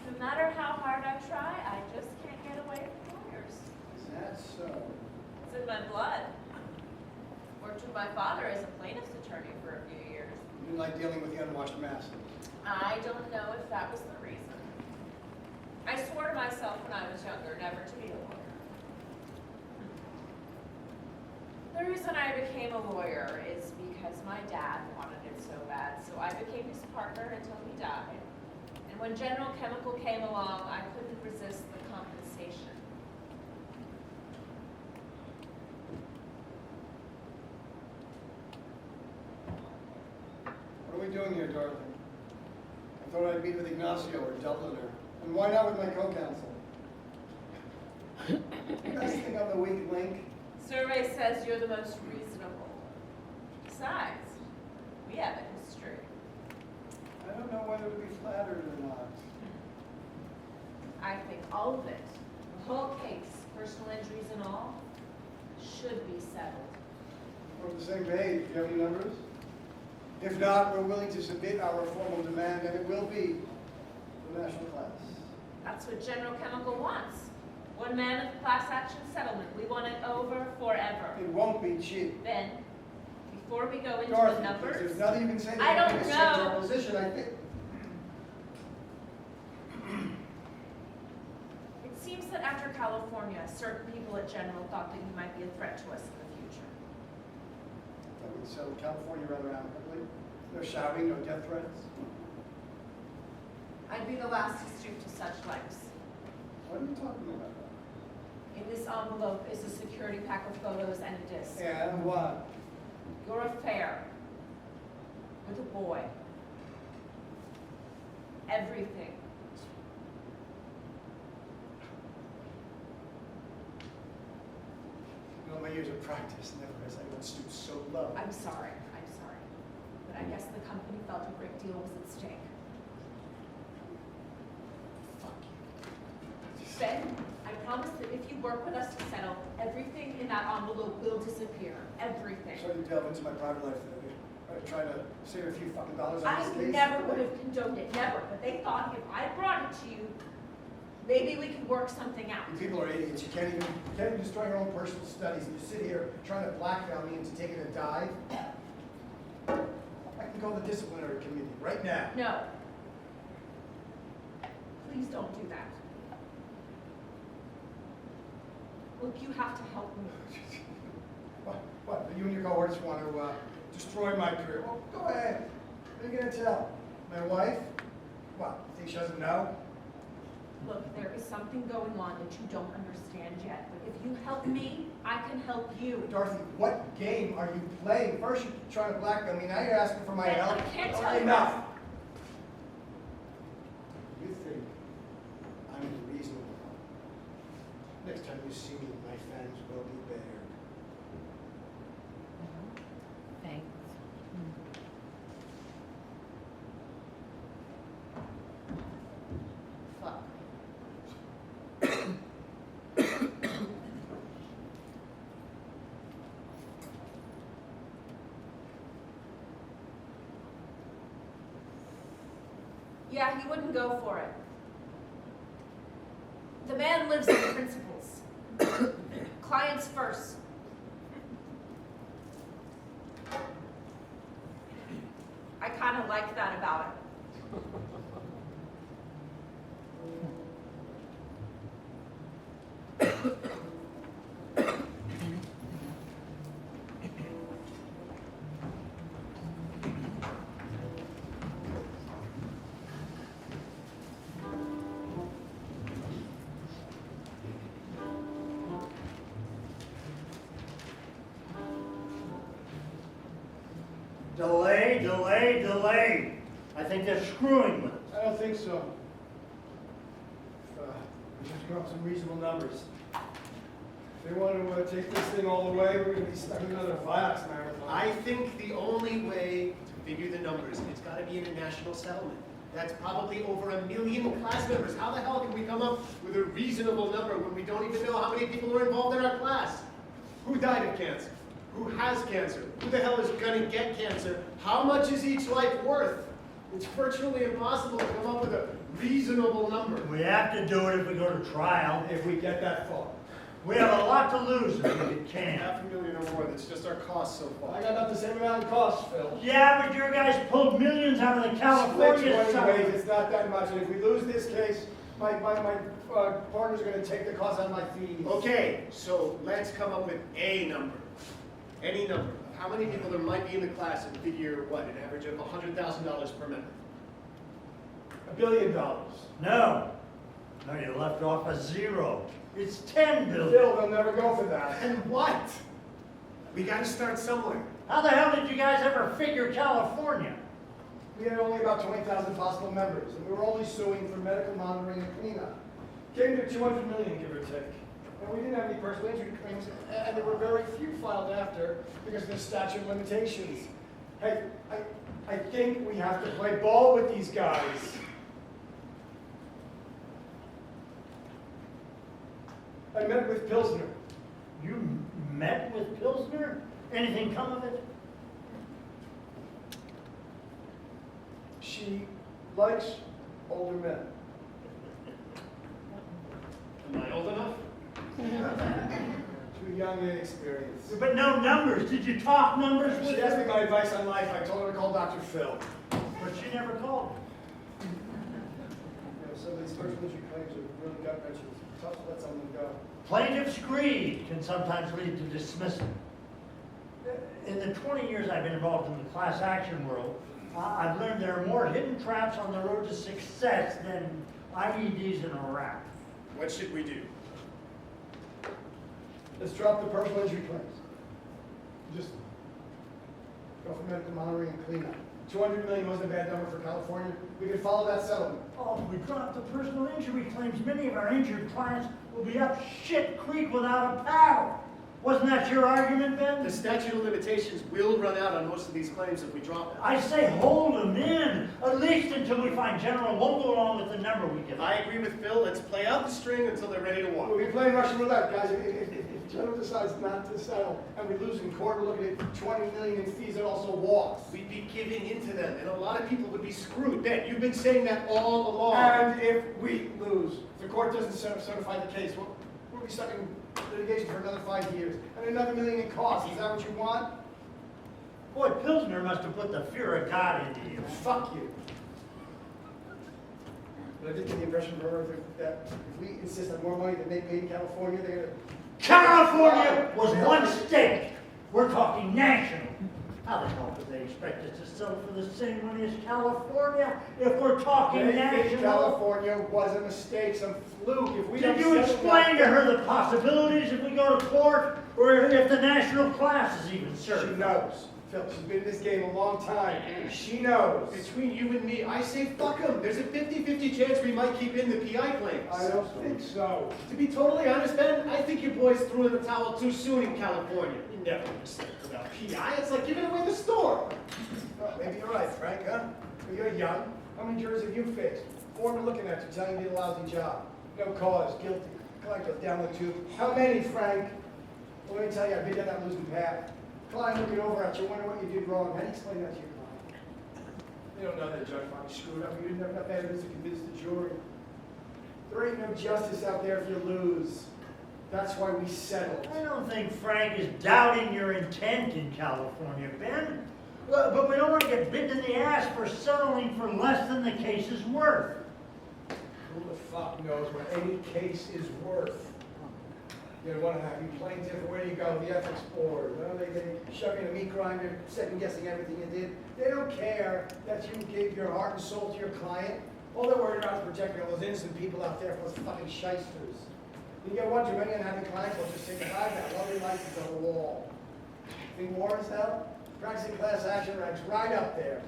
No matter how hard I try, I just can't get away from lawyers. Is that so? It's in my blood. Worked with my father as a plaintiff's attorney for a few years. You didn't like dealing with the unwashed masses. I don't know if that was the reason. I swore to myself when I was younger never to be a lawyer. The reason I became a lawyer is because my dad wanted it so bad, so I became his partner until he died. And when General Chemical came along, I couldn't resist the compensation. What are we doing here, Dorothy? I thought I'd meet with Ignacio or Dubliner. And why not with my co-counsel? You guys think I'm the weak link? Survey says you're the most reasonable. Besides, we have a history. I don't know whether to be flattered or not. I think all of it, the whole case, personal injuries and all, should be settled. We're on the same page. Do you have any numbers? If not, we're willing to submit our formal demand, and it will be the national class. That's what General Chemical wants. One man of class action settlement. We want it over forever. It won't be cheap. Then, before we go into Dorothy, the numbers, there's nothing you can say I that don't can accept know. our position, I think. it seems that after California, certain people at General thought that you might be a threat to us in the future. That would settle California rather amicably. No shouting, no death threats. I'd be the last to stoop to such lengths. What are you talking about? In this envelope is a security pack of photos and a disc. And what? Your affair with a boy. Everything. In all my years of practice, never has anyone stooped so low. I'm sorry. But I guess the company felt a great deal was at stake. Fuck you. Ben, I promise that if you work with us to settle, everything in that envelope will disappear. Everything. Sorry to delve into my private life there. Trying to save a few fucking dollars on I this case. never would have condoned it, never. But they thought if I brought it to you, maybe we could work something out. You people are idiots. You can't even destroy your own personal studies, and you sit here trying to blackmail me into taking a dive. I can call the disciplinary committee right now. No. Please don't do that. Look, you have to help me. What? You and your cohorts want to destroy my career? Well, go ahead. What are you going to tell? My wife? What? You think she doesn't know? Look, there is something going on that you don't understand yet. But if you help me, I can help you. Dorothy, what game are you playing? First you're trying to blackmail me, now you're asking for my Ben, help. I can't tell you Enough! that. You think I'm reasonable? Next time you see me, my fangs will be bared. Thanks. Fuck. Yeah, he wouldn't go for it. The man lives on principles. Clients first. I kind of like that about it. Delay. I think they're screwing with us. I don't think so. We have to come up with some reasonable numbers. If they want to take this thing all the way, we're going to be stuck in another Vioxx marathon. I think the only way to figure the numbers, it's got to be an international settlement. That's probably over 1 million class members. How the hell can we come up with a reasonable number when we don't even know how many people are involved in our class? Who died of cancer? Who has cancer? Who the hell is going to get cancer? How much is each life worth? It's virtually impossible to come up with a reasonable number. We have to do it if we go to trial. If we get that far. We have a lot to lose if we get canned. $500,000 or more, that's just our cost so far. I got about the same amount of costs, Phil. Yeah, but your guys pulled millions out of the Split California 20 ways, settlement. it's not that much, and if we lose this case, my partners are going to take the cost out of my fees. Okay, so let's come up with a number. Any number. How many people there might be in the class and figure, what, an average of $100,000 per member? $1 billion. No, you left off a zero. It's 10 billion. Phil, they'll never go for that. And what? We got to start somewhere. How the hell did you guys ever figure California? We had only about 20,000 possible members, and we were only suing for medical monitoring and cleanup. Came to 200 million, give or take. And we didn't have any personal injury claims, and there were very few filed after because of the statute of limitations. Hey, I think we have to play ball with these guys. I met with Pilsner. You met with Pilsner? Anything come of it? She likes older men. Am I old enough? Too young and inexperienced. But no numbers. Did you talk numbers with She asked me her? my advice on life. I told her to call Dr. Phil. But she never called. You know, some of these personal injury claims are really gut wrenchers. It's tough to let someone go. Plaintiff's greed can sometimes lead to dismissal. In the 20 years I've been involved in the class action world, I've learned there are more hidden traps on the road to success than IEDs in Iraq. What should we do? Let's drop the personal injury claims. Just go for medical monitoring and cleanup. 200 million wasn't a bad number for California. We could follow that settlement. Oh, if we drop the personal injury claims, many of our injured clients will be up shit creek without a paddle. Wasn't that your argument, Ben? The statute of limitations will run out on most of these claims if we drop them. I say hold them in, at least until we find General won't go along with the number we give. I agree with Phil. Let's play out the string until they're ready to walk. We'll be playing Russian roulette, guys. If General decides not to settle and we lose in court, we're looking at 20 million in fees and also walks. We'd be giving into them, and a lot of people would be screwed. Ben, you've been saying that all along. And if we lose, if the court doesn't certify the case, we'll be stuck in litigation for another 5 years and another million in costs. Is that what you want? Boy, Pilsner must have put the fear of God into you. Fuck you. But I did get the impression from her that if we insist on more money than they paid in California, they're gonna... California was one state. We're talking national. How the hell could they expect us to settle for the same money as California if we're talking They think national? California was a mistake, some fluke. If we Did don't you settle explain that- to her the possibilities if we go to court, or if the national class is even She certain? knows. Phil, she's been in this game a long time. She knows. Between you and me, I say fuck them. There's a 50-50 chance we might keep in the PI claims. I don't think so. To be totally honest, Ben, I think you boys threw in the towel too soon in California. You never mistake about PI. It's like giving away the store. Well, maybe you're right, Frank, huh? But you're young. How many jurors have you faced? Foreman looking at you, telling you you did a lousy job. No cause, guilty. Collector down the tube. How many, Frank? Well, let me tell you, I've been down that losing path. Client looking over at you, wondering what you did wrong. How do you explain that to your client? They don't know that the judge finally screwed up. You didn't have enough evidence to convince the jury. There ain't no justice out there if you lose. That's why we settled. I don't think Frank is doubting your intent in California, Ben. But we don't want to get bitten in the ass for settling for less than the case is worth. Who the fuck knows what any case is worth? You know, want to have you plaintiff, where do you go? The ethics board. Well, they shove you in a meat grinder, second guessing everything you did. They don't care that you gave your heart and soul to your client. All they're worried about is protecting all those innocent people out there from those fucking shysters. You get one too many unhappy clients, they'll just take a dive out. Lovely license on the wall. Think war is hell? Practicing class action ranks right up there.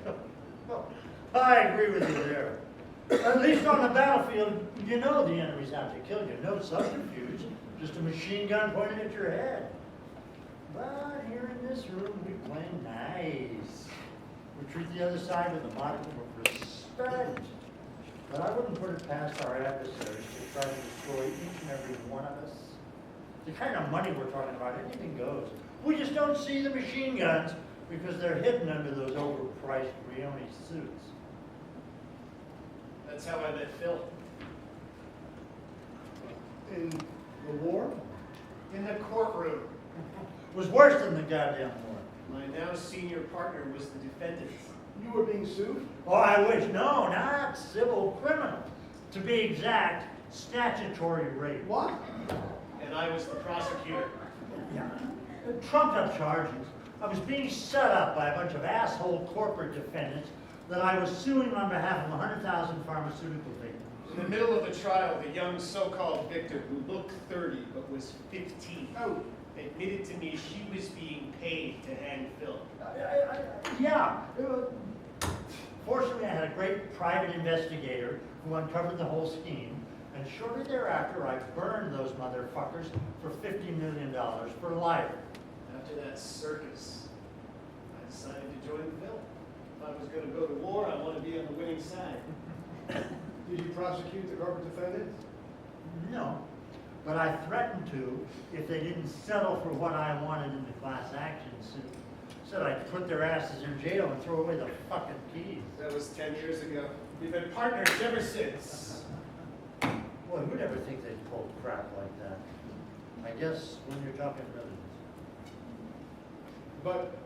I agree with you there. At least on the battlefield, you know the enemy's out to kill you. No subterfuge, just a machine gun pointed at your head. But here in this room, we play nice. We treat the other side with a modicum of respect. But I wouldn't put it past our adversaries to try to destroy each and every one of us. The kind of money we're talking about, anything goes. We just don't see the machine guns because they're hidden under those overpriced Brioni suits. That's how I met Phil. In the war? In the courtroom. It was worse than the goddamn war. My now senior partner was the defendant. You were being sued? Oh, I wish. No, not civil, criminal. To be exact, statutory rape. What? And I was the prosecutor. Yeah. Trumped up charges. I was being set up by a bunch of asshole corporate defendants that I was suing on behalf of 100,000 pharmaceutical victims. In the middle of the trial, the young so-called victim, who looked 30 but was 15, admitted to me she was being paid to hang Phil. Yeah. Fortunately, I had a great private investigator who uncovered the whole scheme, And shortly thereafter, I burned those motherfuckers for $50 million for life. After that circus, I decided to join the bill. If I was going to go to war, I want to be on the winning side. Did you prosecute the corporate defendant? No, but I threatened to if they didn't settle for what I wanted in the class action suit. Said I'd put their asses in jail and throw away the fucking keys. That was 10 years ago. We've been partners ever since. Boy, who'd ever think they'd pull crap like that? I guess when you're talking millions. But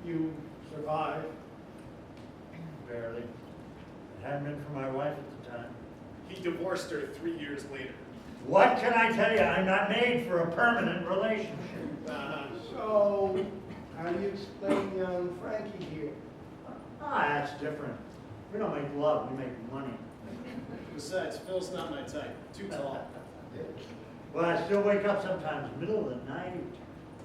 you survived. Barely. It hadn't been for my wife at the time. He divorced her 3 years later. What can I tell you? I'm not made for a permanent relationship. So, how do you explain young Frankie here? That's different. We don't make love, we make money. Besides, Phil's not my type. Too tall. But I still wake up sometimes, middle of the night,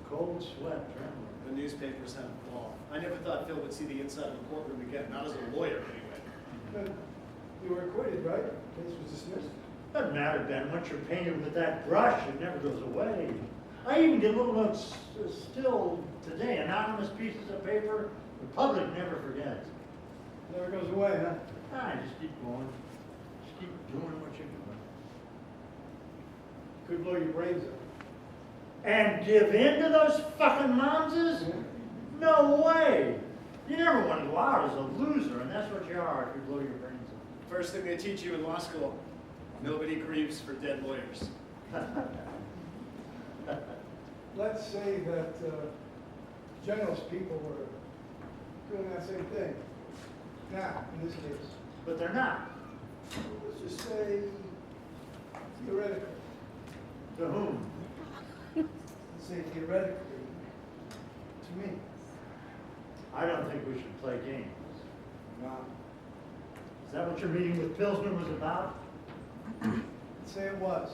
cold sweat, trembling. The newspapers have a ball. I never thought Phil would see the inside of a courtroom again, not as a lawyer anyway. But you were acquitted, right? Case was dismissed. Doesn't matter, Ben. Once you're painted with that brush, it never goes away. I even get little notes still today, anonymous pieces of paper. The public never forgets. Never goes away, huh? Just keep going. Just keep doing what you're doing. Could blow your brains out. And give in to those fucking momses? No way. You never want to go out as a loser, and that's what you are if you blow your brains out. First thing they teach you in law school, nobody grieves for dead lawyers. Let's say that generous people were doing that same thing. Now, in this case, But they're not. let's just say theoretically. To whom? Let's say theoretically to me. I don't think we should play games. No. Is that what your meeting with Pilsner was about? Let's say it was.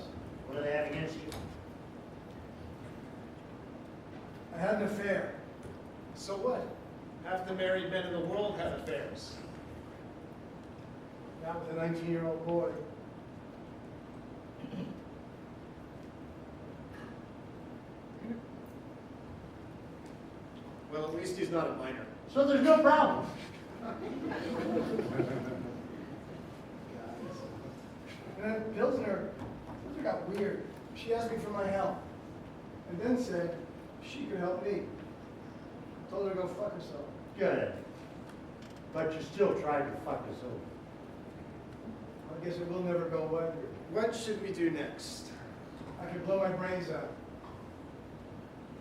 What do they have against you? I had an affair. So what? Half the married men in the world have affairs. Not with a 19-year-old boy. Well, at least he's not a minor. So there's no problem. And then Pilsner got weird. She asked me for my help. And then said she could help me. I told her to go fuck herself. Good. But you still tried to fuck us over. I guess it will never go away. What should we do next? I could blow my brains out.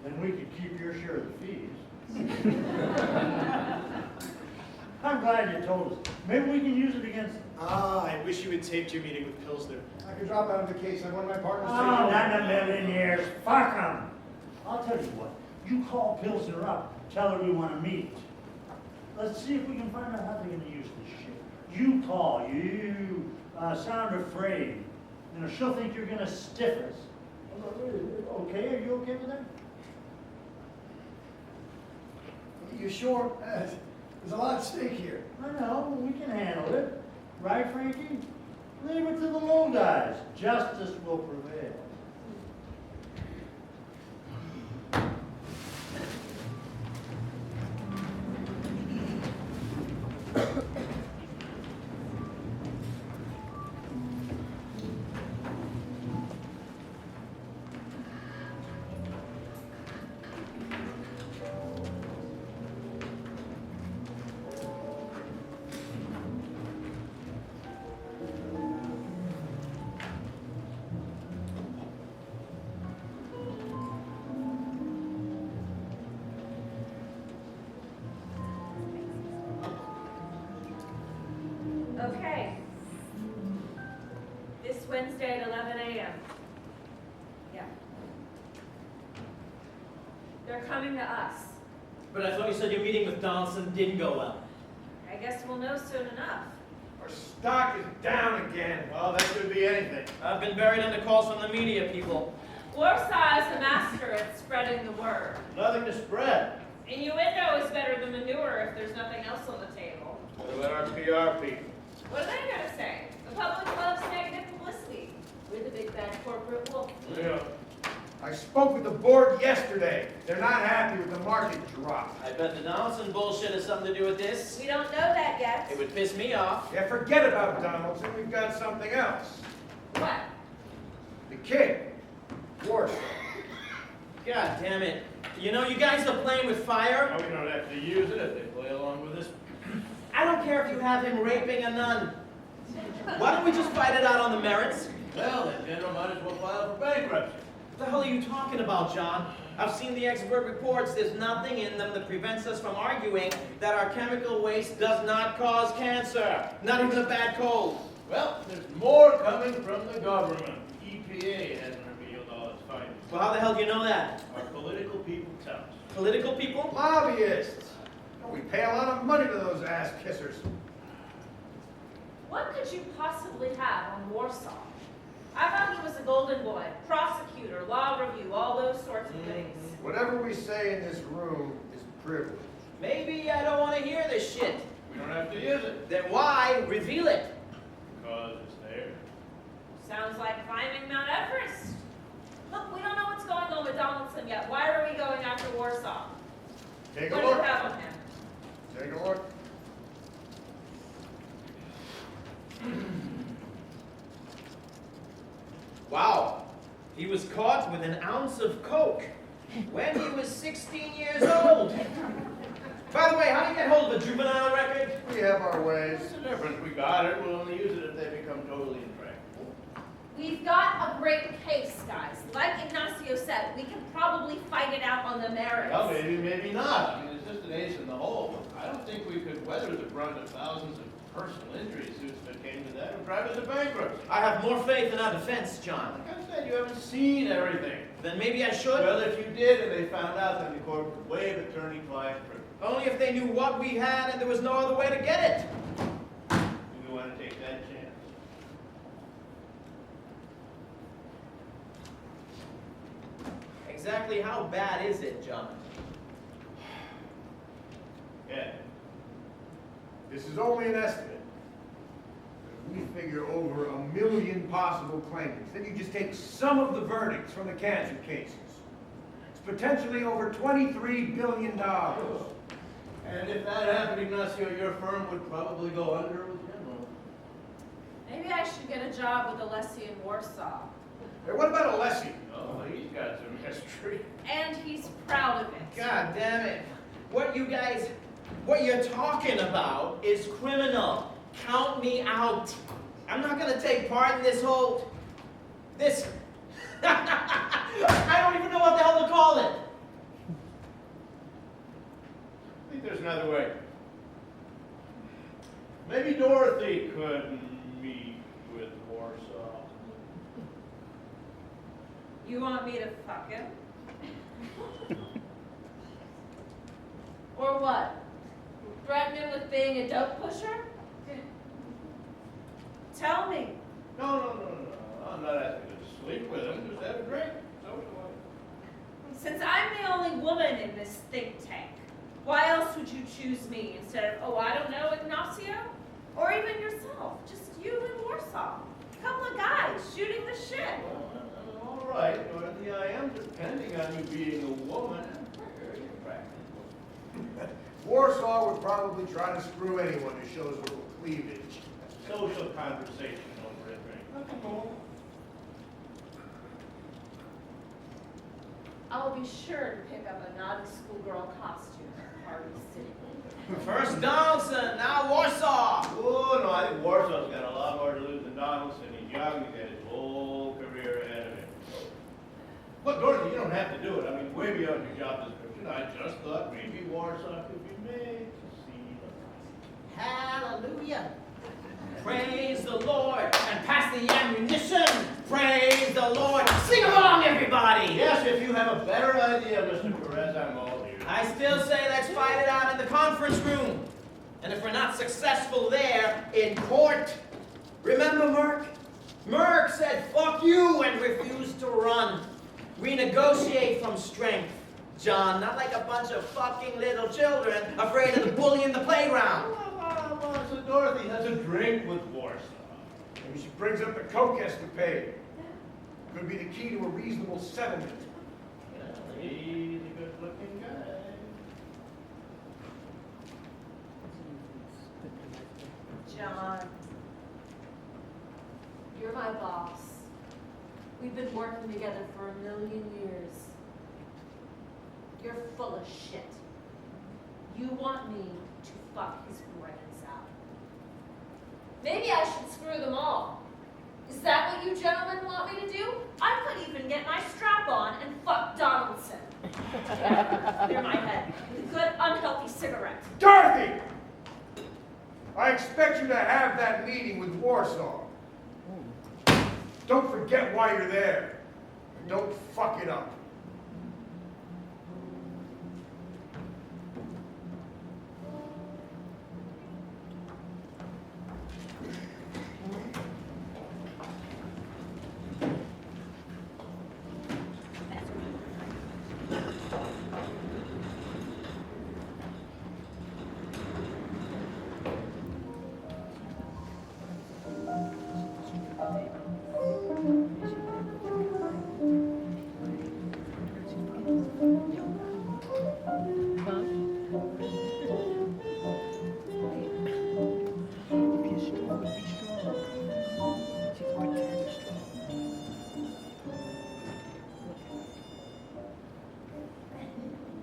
Then we could keep your share of the fees. I'm glad you told us. Maybe we can use it against them. Ah, I wish you had taped your meeting with Pilsner. I could drop out of the case. I want my partners Oh, to take over. not in a million years. Fuck them. I'll tell you what. You call Pilsner up. Tell her we want to meet. Let's see if we can find out how they're going to use this shit. You call. You sound afraid. You know, she'll think you're going to stiff us. Okay? Are you okay with that? You sure? There's a lot at stake here. I know. We can handle it. Right, Frankie? Leave it to the low guys. Justice will prevail. Okay. This Wednesday at 11 a.m. Yeah. They're coming to us. But I thought you said your meeting with Dustin didn't go well. I guess we'll know soon enough. Our stock is down again. Well, that could be anything. I've been buried under calls from the media people. Warsaw is the master at spreading the word. Nothing to spread. Innuendo is better than manure if there's nothing else on the table. What about our PR people? What are they going to say? The public loves negative publicity. I spoke with the board yesterday. They're not happy with the market drop. I bet the Donaldson bullshit has something to do with this. We don't know that yet. It would piss me off. Yeah, forget about Donaldson. We've got something else. What? The kid. Warsaw. God damn it. You know, you guys are playing with fire. No, we don't have to use it if they play along with us. I don't care if you have him raping a nun. Why don't we just fight it out on the merits? Well, then General might as well file for bankruptcy. What the hell are you talking about, John? I've seen the expert reports. There's nothing in them that prevents us from arguing that our chemical waste does not cause cancer. Not even a bad cold. Well, there's more coming from the government. EPA hasn't revealed all its findings. Well, how the hell do you know that? Our political people tell us. Political people? Lobbyists. Oh, we pay a lot of money to those ass kissers. What could you possibly have on Warsaw? I thought he was a golden boy, prosecutor, law review, all those sorts of things. Whatever we say in this room is privilege. Maybe I don't want to hear this shit. We don't have to use it. Then why reveal it? Because it's there. Sounds like climbing Mount Everest. Look, we don't know what's going on with Donaldson yet. Why are we going after Warsaw? Take a What do you look. have on him? Take a look. Wow. He was caught with an ounce of coke when he was 16 years old. By the way, how do you get hold of a juvenile record? We have our ways. What's the difference? We got it. We'll only use it if they become totally intractable. We've got a great case, guys. Like Ignacio said, we can probably fight it out on the merits. Well, maybe, maybe not. I mean, it's just an ace in the hole. I don't think we could weather the brunt of thousands of personal injury suits if it came to that and drive us to bankruptcy. I have more faith in our defense, John. Like I said, you haven't seen everything. Then maybe I should. Well, if you did and they found out, then the court would waive attorney-client privilege. Only if they knew what we had and there was no other way to get it. Do we want to take that chance? Exactly how bad is it, John? Yeah. This is only an estimate. We figure over 1 million possible claimants. Then you just take some of the verdicts from the cancer cases. It's potentially over $23 billion. And if that happened, Ignacio, your firm would probably go under with General. Maybe I should get a job with Alessi in Warsaw. Hey, what about Alessi? Oh, he's got some history. And he's proud of it. God damn it. What you're talking about is criminal. Count me out. I'm not gonna take part in this. I don't even know what the hell to call it. I think there's another way. Maybe Dorothy could meet with Warsaw. You want me to fuck him? Or what? Threaten him with being a dope pusher? Tell me. No. I'm not asking to sleep with him. Just have a drink. Socialize. Since I'm the only woman in this think tank, why else would you choose me instead of, oh, I don't know, Ignacio? Or even yourself, just you in Warsaw. A couple of guys shooting the shit. Well, all right, Dorothy, I am depending on you being a woman. I'm very attractive. Warsaw would probably try to screw anyone who shows a little cleavage. Social conversation over a drink. Nothing more. I'll be sure to pick up a naughty schoolgirl costume at Party City. First Donaldson, now Warsaw. Oh, no, I think Warsaw's got a lot more to lose than Donaldson. He's young, he's got his whole career ahead of him. Look, Dorothy, you don't have to do it. I mean, way beyond your job description. I just thought maybe Warsaw could be made to see the light. Hallelujah. Praise the Lord. And pass the ammunition. Praise the Lord. Sing along, everybody. Yes, if you have a better idea, Mr. Perez, I'm all ears. I still say let's fight it out in the conference room. And if we're not successful there, in court. Remember Merck? Merck said fuck you and refused to run. We negotiate from strength, John, not like a bunch of fucking little children afraid of the bully in the playground. Well, so Dorothy has a drink with Warsaw. Maybe she brings up the coke escapade. Could be the key to a reasonable settlement. Really good looking guy. John, you're my boss. We've been working together for 1,000,000 years. You're full of shit. You want me to fuck his brains out. Maybe I should screw them all. Is that what you gentlemen want me to do? I could even get my strap on and fuck Donaldson. Yeah, clear my head with a good unhealthy cigarette. Dorothy! I expect you to have that meeting with Warsaw. Don't forget why you're there. And don't fuck it up.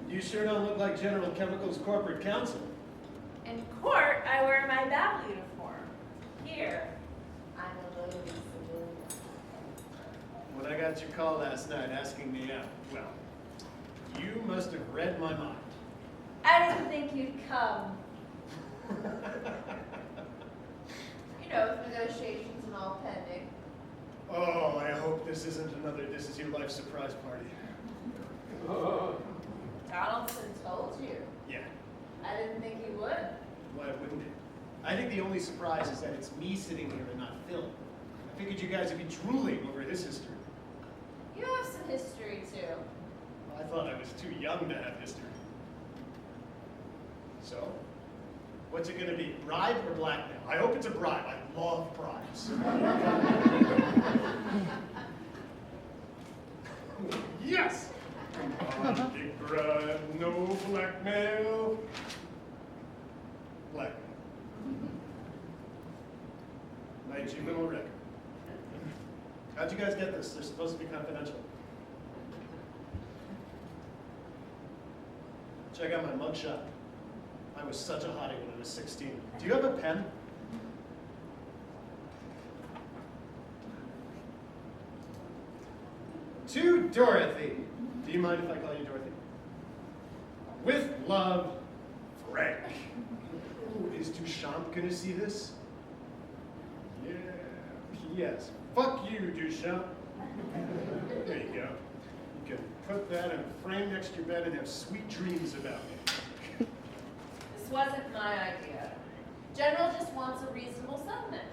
You sure don't look like General Chemical's corporate counsel. In court, I wear my battle uniform. Here, I'm a lowly civilian. When I got your call last night asking me out, well, you must have read my mind. I didn't think you'd come. You know, with negotiations and all pending. Oh, I hope this isn't another This Is Your Life surprise party. Donaldson told you. Yeah, I didn't think he would. why wouldn't it? I think the only surprise is that it's me sitting here and not Phil. I figured you guys would be drooling over his history. You have some history, too. I thought I was too young to have history. So, what's it gonna be, bribe or blackmail? I hope it's a bribe. I love bribes. Yes! Big bribe, no blackmail. Blackmail. My juvenile record. How'd you guys get this? They're supposed to be confidential. Check out my mugshot. I was such a hottie when I was 16. Do you have a pen? To Dorothy. Do you mind if I call you Dorothy? With love, Frank. Ooh, is Duchamp gonna see this? Yeah. P.S. Fuck you, Duchamp. There you go. You can put that in a frame next to your bed and have sweet dreams about me. This wasn't my idea. General just wants a reasonable settlement.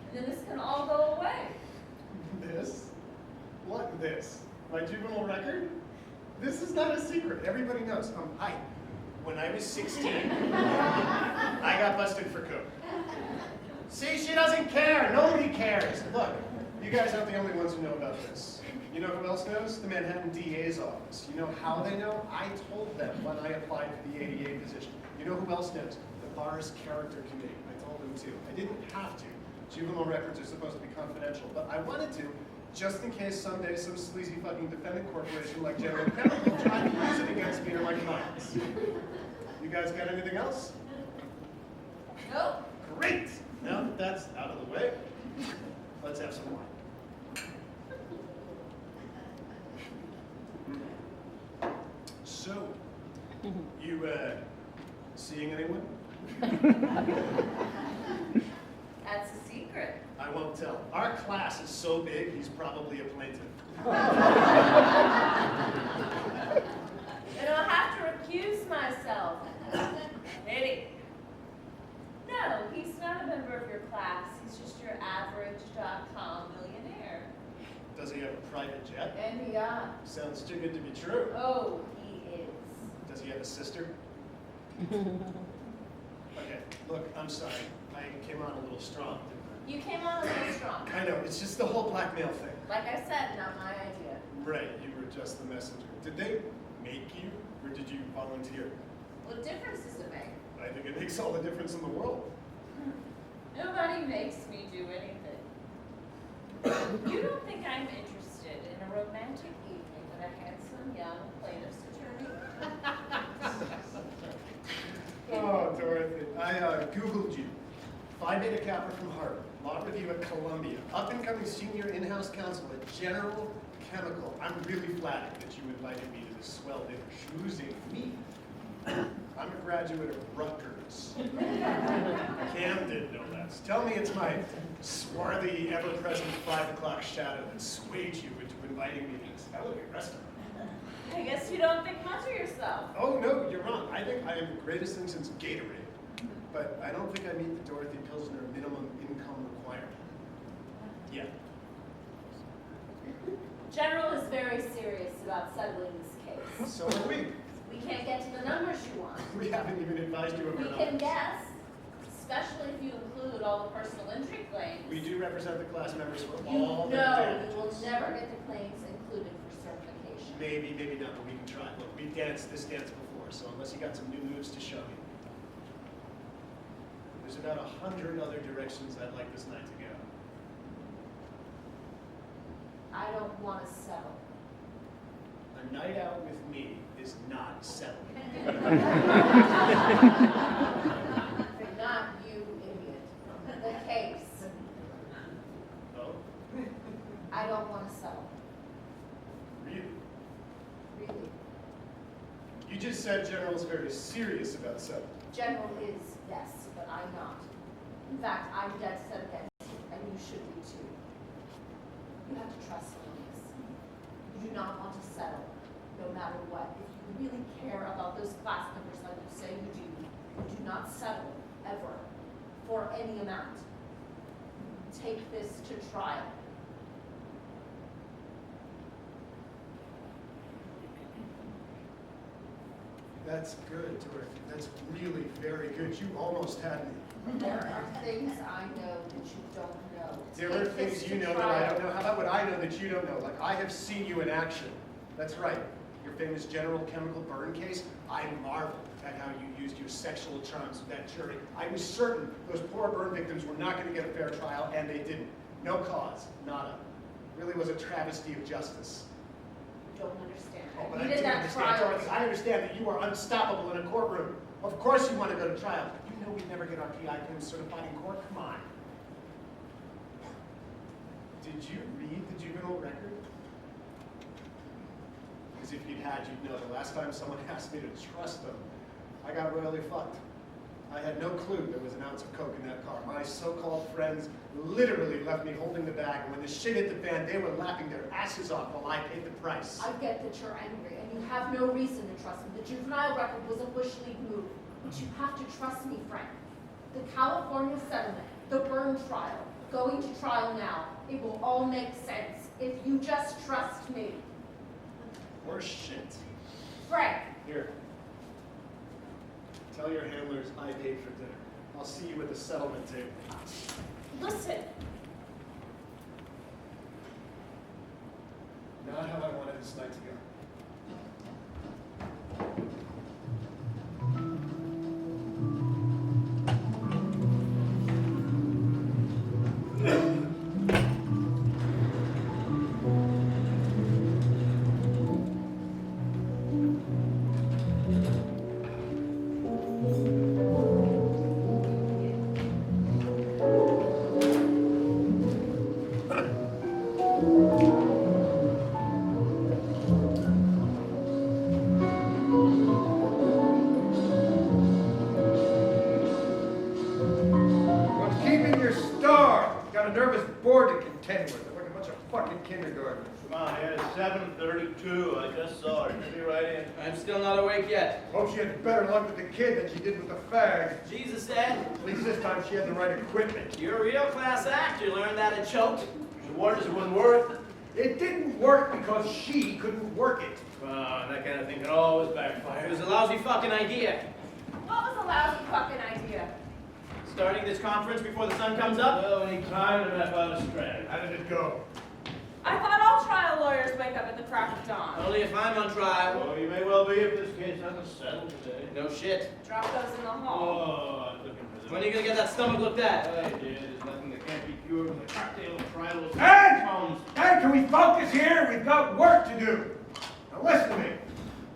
And then this can all go away. This? What this? My juvenile record? This is not a secret. Everybody knows. When I was 16, I got busted for coke. See, she doesn't care. Nobody cares. Look, you guys aren't the only ones who know about this. You know who else knows? The Manhattan DA's office. You know how they know? I told them when I applied for the ADA position. You know who else knows? The bar's character committee. I told them too. I didn't have to. Juvenile records are supposed to be confidential, but I wanted to, just in case someday some sleazy fucking defendant corporation like General Chemical tried to use it against me or my clients. You guys got anything else? Nope. Great! Now that that's out of the way, let's have some wine. So, you, seeing anyone? That's a secret. I won't tell. Our class is so big, he's probably a plaintiff. Then I'll have to recuse myself. Maybe. No, he's not a member of your class. He's just your average .com millionaire. Does he have a private jet? And he got. Sounds too good to be true. Oh, he is. Does he have a sister? Okay, look, I'm sorry. I came on a little strong, didn't You came on a little strong. I? I know, it's just the whole blackmail thing. Like I said, not my idea. Right, you were just the messenger. Did they make you, or did you volunteer? What difference does it make? I think it makes all the difference in the world. Nobody makes me do anything. You don't think I'm interested in a romantic evening with a handsome young plaintiff's attorney? Oh, Dorothy, I Googled you. Phi Beta Kappa from Harvard, law review at Columbia, up-and-coming senior in-house counsel at General Chemical. I'm really flattered that you invited me to this swell dinner. Schmoozing me. I'm a graduate of Rutgers. Camden, no less. Tell me it's my swarthy, ever-present 5 o'clock shadow that swayed you into inviting me to this elegant restaurant. I guess you don't think much of yourself. Oh, no, you're wrong. I think I am the greatest thing since Gatorade. But I don't think I meet the Dorothy Pilsner minimum income requirement. Yeah. General is very serious about settling this case. So are we. We can't get to the numbers you want. We haven't even advised you of our We numbers. can guess, especially if you include all the personal injury claims. We do represent the class members for You all the know damages. you will never get the claims included for certification. Maybe, maybe not, but we can try. Look, we've danced this dance before, so unless you got some new moves to show me. There's about 100 other directions I'd like this night to go. I don't want to settle. A night out with me is not settling. Not you, idiot. The case. Oh, I don't want to settle. really? Really. You just said General's very serious about settling. General is, yes, but I'm not. In fact, I'm dead set against you, and you should be too. You have to trust me in this. You do not want to settle, no matter what. If you really care about those class members like you say you do not settle, ever, for any amount. Take this to trial. That's good, Dorothy. That's really very good. You almost had me. There are things I know that you don't know. There are Take this things to you know that I trial. don't know. How about what I know that you don't know? Like, I have seen you in action. That's right. Your famous General Chemical burn case, I marveled at how you used your sexual charms with that jury. I was certain those poor burn victims were not going to get a fair trial, and they didn't. No cause. Nada. Really was a travesty of justice. You don't understand. Oh, I but I needed do that understand, trial. Dorothy. I understand that you are unstoppable in a courtroom. Of course you want to go to trial. You know we never get our PI claims certified in court. Come on. Did you read the juvenile record? Because if you'd had, you'd know the last time someone asked me to trust them, I got royally fucked. I had no clue there was an ounce of coke in that car. My so-called friends literally left me holding the bag, and when the shit hit the fan, they were laughing their asses off while I paid the price. I get that you're angry, and you have no reason to trust me. The juvenile record was a bush league move, but you have to trust me, Frank. The California settlement, the burn trial, going to trial now, it will all make sense if you just trust me. Or shit. Frank, Here. Tell your handlers I paid for dinner. I'll see you at the settlement table. listen. Not how I wanted this night to go. What's keeping your star? Got a nervous board to contend with. They're like a bunch of fucking kindergartners. Come on, it's 7:32. I just saw her. She'll be right in. I'm still not awake yet. Hope she had better luck with the kid than she did with the fag. Jesus said, At least this time she had the right equipment. you're a real class act. You learned that at Choate. She warned us it wouldn't work. It didn't work because she couldn't work it. That kind of thing can always It backfire. was a lousy fucking idea. What was a lousy fucking idea? Starting this conference before the sun comes up? Well, we need time to map out a strategy. How did it go? I thought all trial lawyers wake up at the crack of dawn. Only if I'm on trial. Well, you may well be if this case doesn't settle today. No shit. Drop those in the hall. Oh, I'm looking for them. When are you gonna get that stomach looked at? I did. There's nothing that can't be cured with a cocktail of trial of Hey! pounds. Hey, can we focus here? We've got work to do. Now listen to me.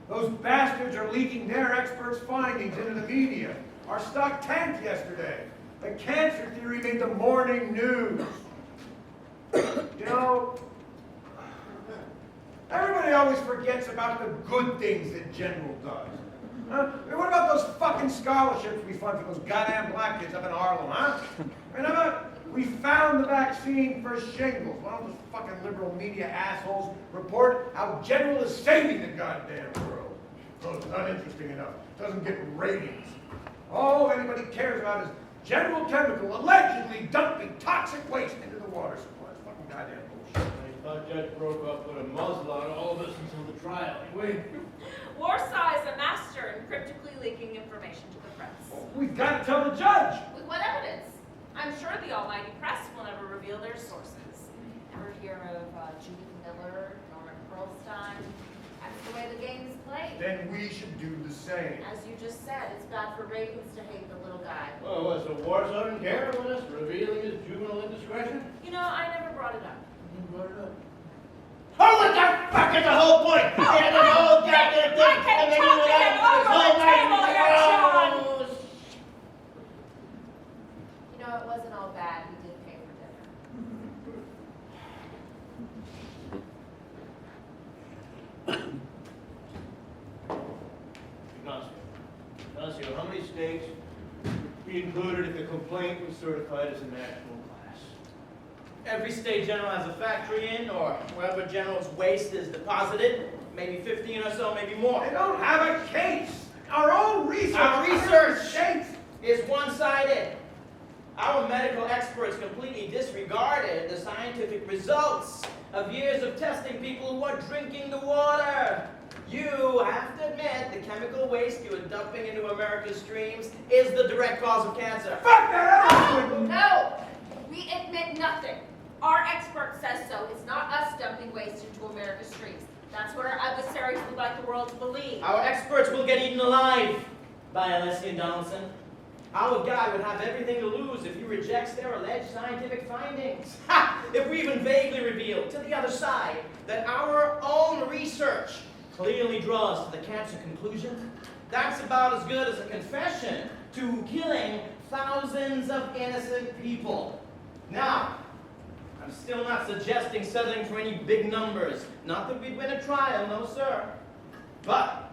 Those bastards are leaking their experts' findings into the media. Our stock tanked yesterday. The cancer theory made the morning news. You know, everybody always forgets about the good things that General does. Huh? I mean, what about those fucking scholarships we fund for those goddamn black kids up in Harlem, huh? And how about we found the vaccine for shingles? Why don't those fucking liberal media assholes report how General is saving the goddamn world? Oh, it's not interesting enough. It doesn't get ratings. All anybody cares about is General Chemical allegedly dumping toxic waste into the water supply. It's fucking goddamn bullshit. I thought Judge Brokaw put a muzzle on all of us until the trial. Anyway, Warsaw is a master in cryptically leaking information to the press. We've got to tell the judge. With what evidence? I'm sure the almighty press will never reveal their sources. Ever hear of Judith Miller, Norman Pearlstein? That's the way the game is played. Then we should do the same. As you just said, it's bad for ratings to hate the little guy. well, what, so Warsaw didn't care about us revealing his juvenile indiscretion? You know, I never brought it up. You brought it up. Oh, what the fuck is the whole point? Oh, He had this whole goddamn thing, I can and then talk you to him went out over this whole the night. table here, Joan. Oh, You know, it wasn't all bad. We did pay for dinner. Ignacio, how many steaks would be included if the complaint was certified as a national class? Every state general has a factory in, or wherever general's waste is deposited. Maybe 15 or so, maybe more. They don't have a case. Our own research. Our research states. is one-sided. Our medical experts completely disregarded the scientific results of years of testing people who are drinking the water. You have to admit the chemical waste you are dumping into America's streams is the direct cause of cancer. Fuck that! No! We admit nothing. Our expert says so. It's not us dumping waste into America's streams. That's what our adversaries would like the world to believe. Our experts will get eaten alive by Iacovelli. Our guy would have everything to lose if he rejects their alleged scientific findings. Ha! If we even vaguely reveal to the other side that our own research clearly draws to the cancer conclusion, that's about as good as a confession to killing thousands of innocent people. Now, I'm still not suggesting settling for any big numbers. Not that we'd win a trial, no sir. But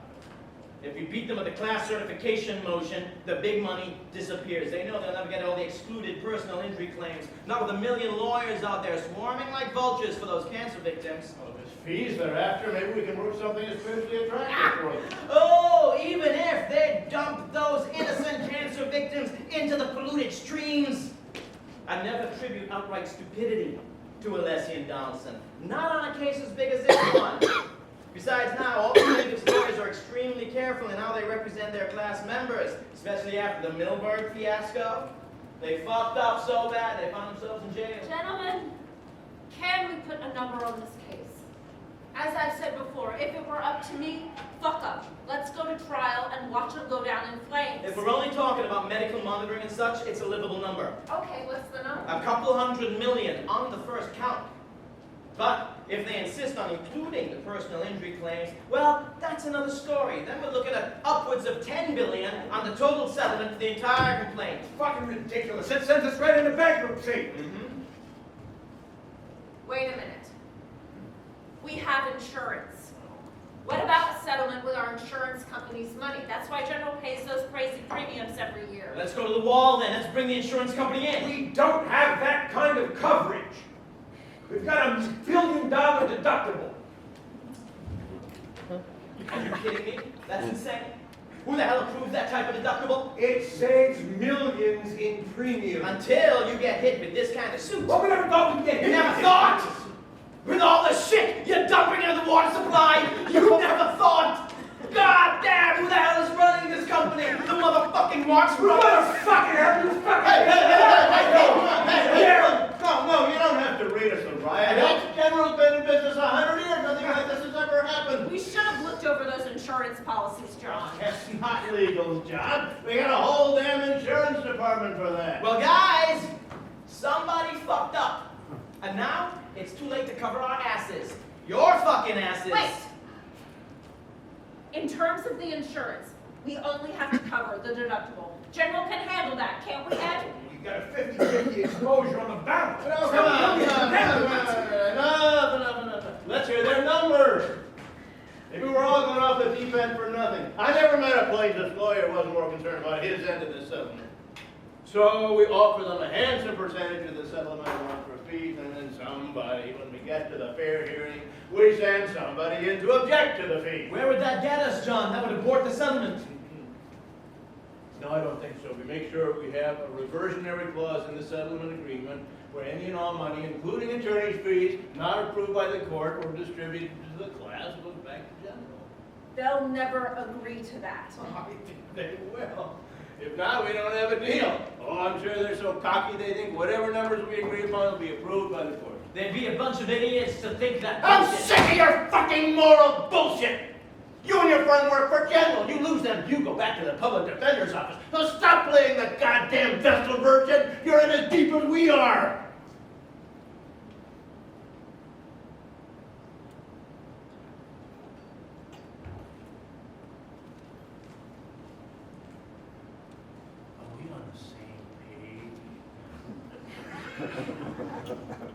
if we beat them with a class certification motion, the big money disappears. They know they'll never get all the excluded personal injury claims. Not with a million lawyers out there swarming like vultures for those cancer victims. Well, if it's fees they're after, maybe we can work something that's spiritually attractive for them. Oh, even if they dump those innocent cancer victims into the polluted streams. I never attribute outright stupidity to Iacovelli. Not on a case as big as this one. Besides now, all the plaintiff's lawyers are extremely careful in how they represent their class members, especially after the Milberg fiasco. They fucked up so bad they found themselves in jail. Gentlemen, can we put a number on this case? As I've said before, if it were up to me, fuck up. Let's go to trial and watch it go down in flames. If we're only talking about medical monitoring and such, it's a livable number. Okay, what's the number? A couple $100 million on the first count. But if they insist on including the personal injury claims, well, that's another story. Then we're looking at upwards of $10 billion on the total settlement for the entire complaint. It's fucking ridiculous. It sends us right into bankruptcy. Wait a minute. We have insurance. What about a settlement with our insurance company's money? That's why General pays those crazy premiums every year. Let's go to the wall then. Let's bring the insurance company in. We don't have that kind of coverage. We've got $1 billion deductible. Are you kidding me? That's insane. Who the hell approves that type of deductible? It saves millions in premium. Until you get hit with this kind of suit. Well, we never thought we'd get You hit. never thought? With all the shit you're dumping into the water supply, you never thought? God damn, who the hell is running this company? The motherfucking Marx brothers? Motherfucking hell, you fucking... No, you don't have to read us a riot. That General's been in business 100 years. Nothing like this has insurance policies, John. That's not legal, John. We got a whole damn insurance department for that. Well, guys, somebody fucked up. And now it's too late to cover our asses. Your fucking asses. Wait! In terms of the insurance, we only have to cover the deductible. General can handle that, can't we, Ed? You got a 50-50 exposure on the balance. Come on. Enough. Let's hear their numbers. Maybe we're all going off the deep end for nothing. I never met a plaintiff's lawyer who wasn't more concerned about his end of the settlement. So we offer them a handsome percentage of the settlement amount for fees, and then somebody, when we get to the fair hearing, we send somebody in to object to the fee. Where would that get us, John? That would abort the settlement. No, I don't think so. We make sure we have a reversionary clause in the settlement agreement where any and all money, including attorney's fees, not approved by the court or distributed to the class, goes back to general. They'll never agree to that. I think they will. If not, we don't have a deal. Oh, I'm sure they're so cocky they think whatever numbers we agree upon will be approved by the court. They'd be a bunch of idiots to think that. I'm bullshit. sick of your fucking moral bullshit! You and your friend work for general. You lose them, you go back to the public defender's office. So stop playing the goddamn Vestal Virgin. You're in as deep as we are. Are we on the same page?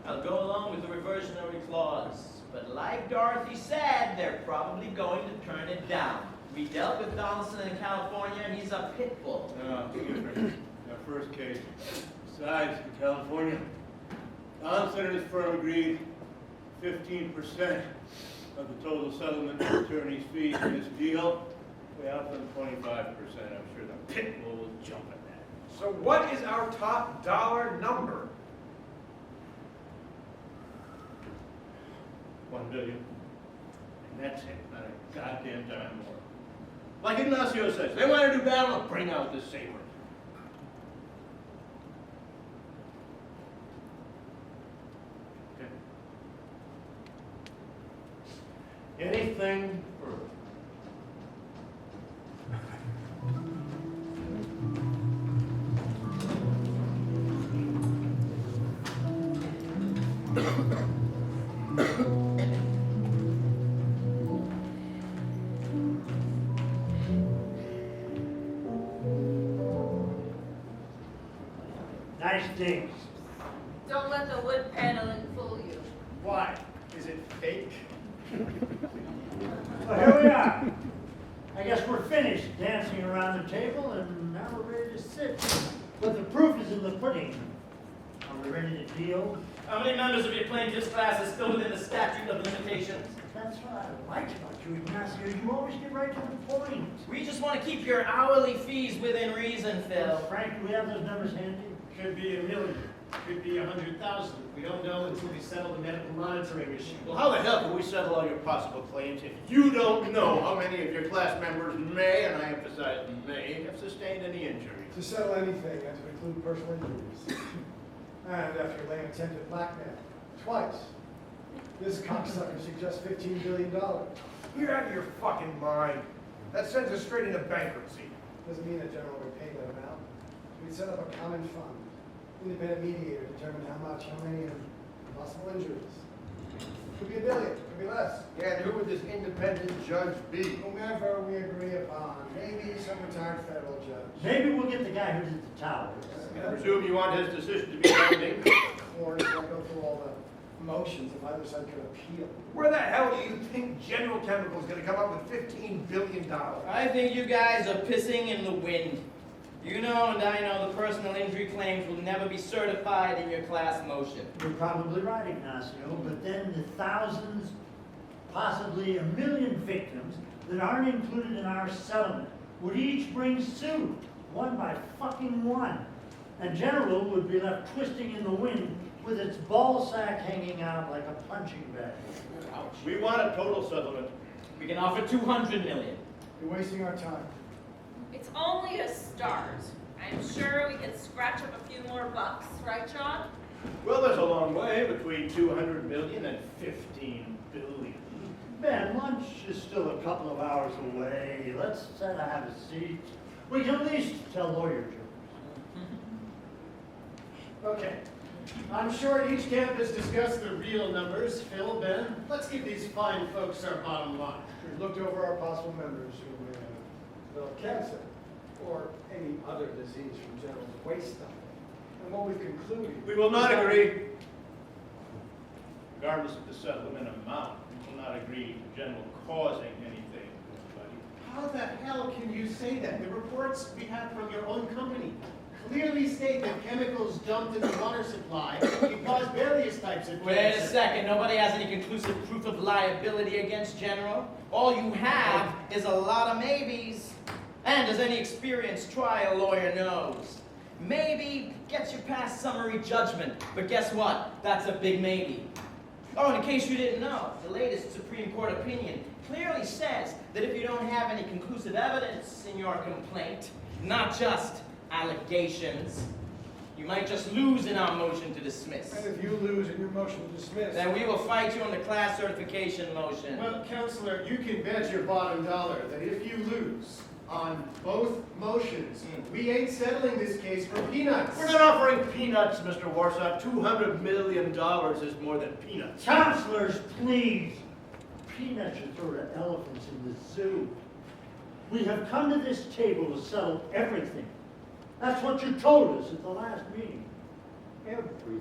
I'll go along with the reversionary clause. But like Dorothy said, they're probably going to turn it down. We dealt with Donaldson in California, and he's a pit bull. No, excuse me. Our first case. Besides, in California, Donaldson and his firm agreed 15% of the total settlement for attorney's fees in this deal. We offer them 25%. I'm sure the pit bull will jump at that. So what is our top dollar number? $1 billion. And that's it. Not a goddamn dime more. Like Ignacio says, they want to do battle, bring out the saber. Okay. Anything further? Nice things. Don't let the wood paneling fool you. Why? Is it fake? So here we are. I guess we're finished dancing around the table, and now we're ready to sit. But the proof is in the pudding. Are we ready to deal? How many members of your plaintiff's class is still within the statute of limitations? That's what I like about you, Ignacio. You always get right to the point. We just want to keep your hourly fees within reason, Phil. Frank, do we have those numbers handy? Could be $1 million. Could be 100,000. We don't know until we settle the medical monitoring issue. Well, how the hell can we settle all your possible claims if you don't know how many of your class members may, and I emphasize may, have sustained any injuries? To settle anything and to include personal injuries. And after laying attempted blackmail, twice. This cocksucker suggests $15 billion. You're out of your fucking mind. That sends us straight into bankruptcy. Doesn't mean that general would pay that amount. We'd set up a common fund. Independent mediator determine how much, how many, and possible injuries. Could be $1 billion, could be less. Yeah, and who would this independent judge be? Whomever we agree upon, maybe some retired federal judge. Maybe we'll get the guy who did the towers. I presume you want his decision to be binding. Or just not go through all the motions if either side could appeal. Where the hell do you think General Chemical is going to come up with $15 billion? I think you guys are pissing in the wind. You know and I know the personal injury claims will never be certified in your class motion. You're probably right, Ignacio, but then the thousands, possibly 1 million victims that aren't included in our settlement would each bring suit, one by fucking one. And General would be left twisting in the wind with its ball sack hanging out like a punching bag. We want a total settlement. We can offer $200 million. You're wasting our time. It's only a start. I'm sure we can scratch up a few more bucks, right, John? Well, there's a long way between 200 million and 15 billion. Ben, lunch is still still a couple of hours away. Let's have a seat. We can at least tell lawyer jokes. Okay. I'm sure each camp has discussed the real numbers. Phil, Ben, let's give these fine folks our bottom line. We've looked over our possible members who may have developed cancer or any other disease from general waste dumping. And what we've concluded. We will not agree, regardless of the settlement amount, we will not agree to general causing anything to anybody. How the hell can you say that? The reports we have from your own company clearly state that chemicals dumped in the water supply can cause various types of Wait cancer. a second, nobody has any conclusive proof of liability against General. All you have is a lot of maybes. And as any experienced trial lawyer knows, maybe gets you past summary judgment, but guess what? That's a big maybe. Oh, and in case you didn't know, the latest Supreme Court opinion clearly says that if you don't have any conclusive evidence in your complaint, not just allegations, you might just lose in our motion to dismiss. And if you lose in your motion to dismiss. Then we will fight you on the class certification motion. Well, Counselor, you can bet your bottom dollar that if you lose on both motions, we ain't settling this case for peanuts. We're not offering peanuts, Mr. Warsaw. $200 million is more than peanuts. Counselors, please. Peanuts you throw to elephants in the zoo. We have come to this table to settle everything. That's what you told us at the last meeting. Everything.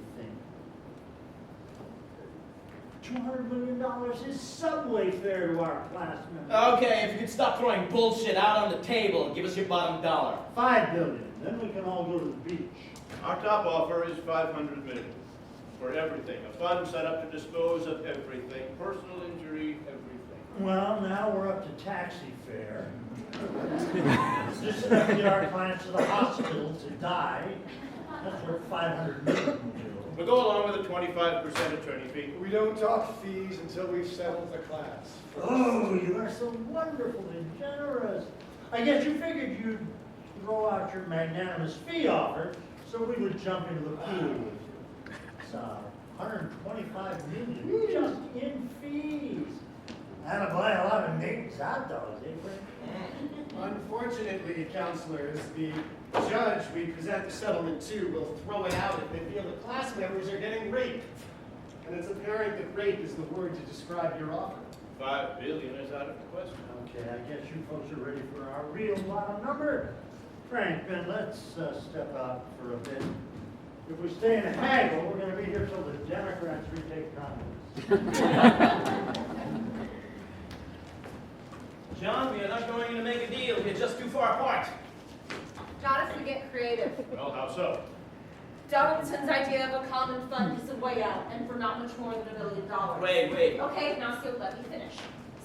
$200 million is subway fare to our class members. Okay, if you could stop throwing bullshit out on the table and give us your bottom dollar. $5 billion. Then we can all go to the beach. Our top offer is $500 million for everything. A fund set up to dispose of everything. Personal injury, everything. Well, now we're up to taxi fare. Just enough to get our clients to the hospital to die. That's what $500 million will do. We'll go along with a 25% attorney fee. We don't talk fees until we've settled the class. Oh, you are so wonderful and generous. I guess you figured you'd throw out your magnanimous fee offer so we would jump into the pool with you. It's $125 million just in fees. That'll buy a lot of Nathan's hot dogs, eh, Frank? Unfortunately, counselors, the judge we present the settlement to will throw it out if they feel the class members are getting raped. And it's apparent that rape is the word to describe your offer. $5 billion is out of the question. Okay, I guess you folks are ready for our real bottom number. Frank, Ben, let's step out for a bit. If we stay in a haggle, we're going to be here till the Democrats retake Congress. John, we are not going to make a deal. We're just too far apart. Not if we get creative. Well, how so? Donaldson's idea of a common fund is a way out, and for not much more than $1 billion. Wait. Okay, now so let me finish.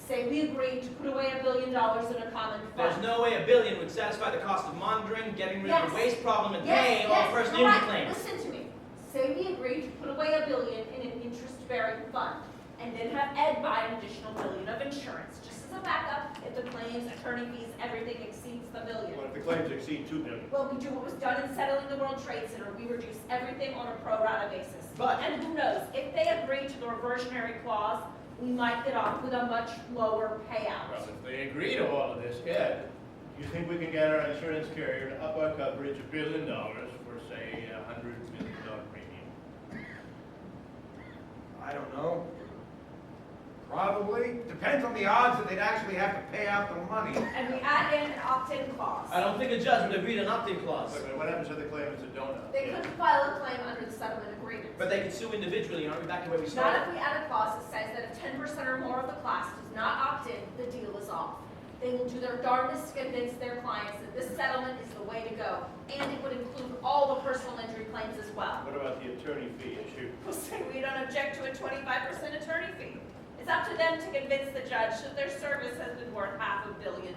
Say we agreed to put away $1 billion in a common fund. There's no way $1 billion would satisfy the cost of monitoring, getting rid of the waste problem, and paying all yes, personal you're injury right. claims. Listen to me. Say we agreed to put away $1 billion in an interest-bearing fund, and then have Ed buy an additional $1 billion of insurance, just as a backup if the claims, attorney fees, everything exceeds the $1 billion. What if the claims exceed $2 billion? Well, we do what was done in settling the World Trade Center. We reduce everything on a pro rata basis. But- and who knows, if they agree to the reversionary clause, we might get off with a much lower payout. Well, if they agree to all of this, Ed, do you think we can get our insurance carrier to up our coverage $1 billion for, say, a $100 million premium? I don't know. Probably. Depends on the odds that they'd actually have to pay out the money. And we add in an opt-in clause. I don't think a judge would agree to an opt-in clause. Wait a minute, what happens to the claimants that don't know? They could file a claim under the settlement agreement. But they could sue individually, aren't we back to where we Not started? if we add a clause that says that if 10% or more of the class does not opt in, the deal is off. They will do their darndest to convince their clients that this settlement is the way to go, and it would include all the personal injury claims as well. What about the attorney fee issue? We'll say we don't object to a 25% attorney fee. It's up to them to convince the judge that their service has been worth $500 million.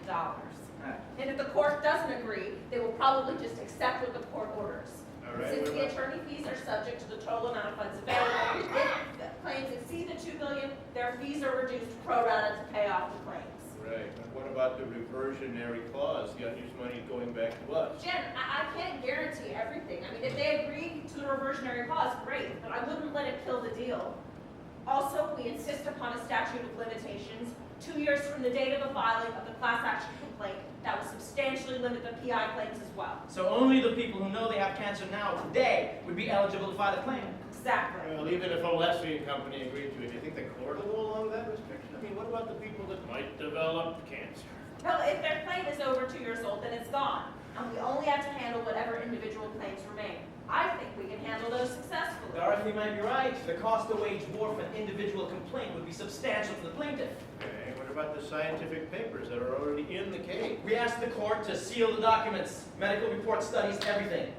And if the court doesn't agree, they will probably just accept what the court orders. All right, Since what the about- attorney fees are subject to the total amount of funds available, if the claims exceed the $2 billion, their fees are reduced pro rata to pay off the claims. Right, and what about the reversionary clause, the unused money going back to us? Jen, I can't guarantee everything. I mean, if they agree to the reversionary clause, great, but I wouldn't let it kill the deal. Also, we insist upon a statute of limitations 2 years from the date of the filing of the class action complaint. That will substantially limit the PI claims as well. So only the people who know they have cancer now, today, would be eligible to file a claim. Exactly. Well, even if Alessi and company agreed to it, do you think the court will go along with that restriction? I mean, what about the people that might develop cancer? Well, if their claim is over 2 years old, then it's gone. And we only have to handle whatever individual claims remain. I think we can handle those successfully. Dorothy might be right. The cost to wage war for an individual complaint would be substantial to the plaintiff. Okay, what about the scientific papers that are already in the case? We asked the court to seal the documents, medical reports, studies, everything.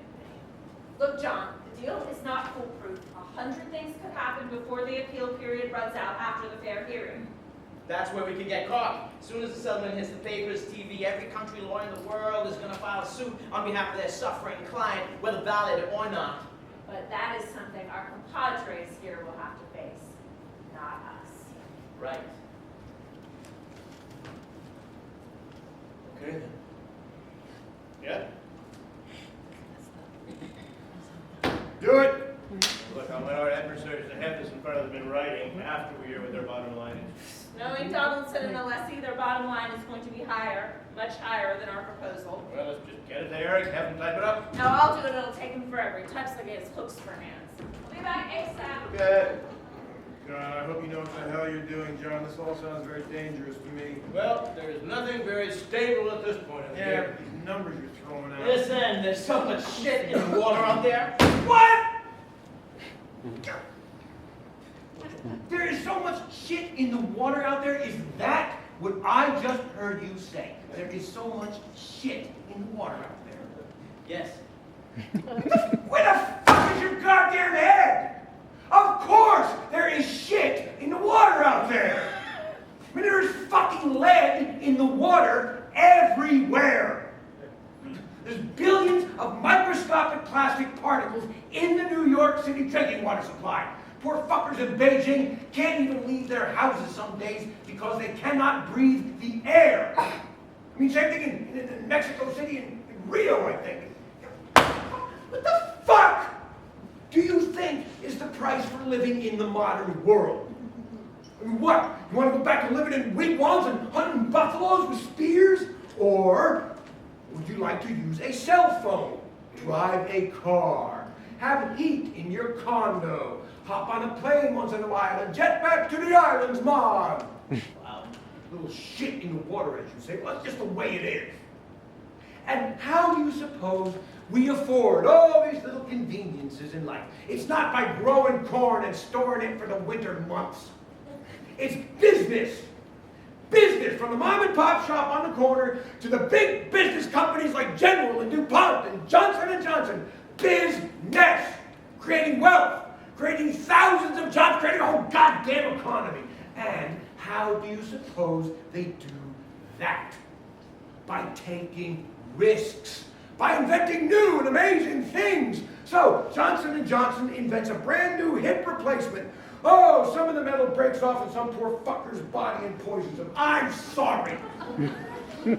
Look, John, the deal is not foolproof. 100 things could happen before the appeal period runs out after the fair hearing. That's where we could get caught. As soon as the settlement hits the papers, TV, every country lawyer in the world is going to file suit on behalf of their suffering client, whether valid or not. But that is something our compadres here will have to face, not us. Right. Okay, then. Yeah? Do it! Look, I'll let our adversaries to have this in front of them in writing after we hear what their bottom line is. Knowing Donaldson and Alessi, their bottom line is going to be higher, much higher than our proposal. Well, let's just get it to Eric, have him type it up. No, I'll do it. It'll take him forever. He types like he has hooks for hands. I'll be back ASAP. Okay. John, I hope you know what the hell you're doing, John. This all sounds very dangerous to me. Well, there is nothing very stable at this point in the Yeah, game. but these numbers you're throwing out. Listen, there's so much shit in the water out there. What? There is so much shit in the water out there? Is that what I just heard you say? There is so much shit in the water out there. Yes. Where the fuck is your goddamn head? Of course there is shit in the water out there. I mean, there is fucking lead in the water everywhere. There's billions of microscopic plastic particles in the New York City drinking water supply. Poor fuckers in Beijing can't even leave their houses some days because they cannot breathe the air. I mean, same thing in Mexico City and in Rio, I think. What the fuck do you think is the price for living in the modern world? I mean, what? You want to go back to living in wigwams and hunting buffaloes with spears? Or would you like to use a cell phone, drive a car, have heat in your condo, hop on a plane once in a while, and jet back to the islands, Mom? Wow. Little shit in the water, as you say. Well, that's just the way it is. And how do you suppose we afford all these little conveniences in life? It's not by growing corn and storing it for the winter months. It's business. Business, from the mom and pop shop on the corner to the big business companies like General and DuPont and Johnson & Johnson. Business. Creating wealth, creating thousands of jobs, creating a whole goddamn economy. And how do you suppose they do that? By taking risks, by inventing new and amazing things. So Johnson & Johnson invents a brand new hip replacement. Oh, some of the metal breaks off in some poor fucker's body and poisons him. I'm sorry. Do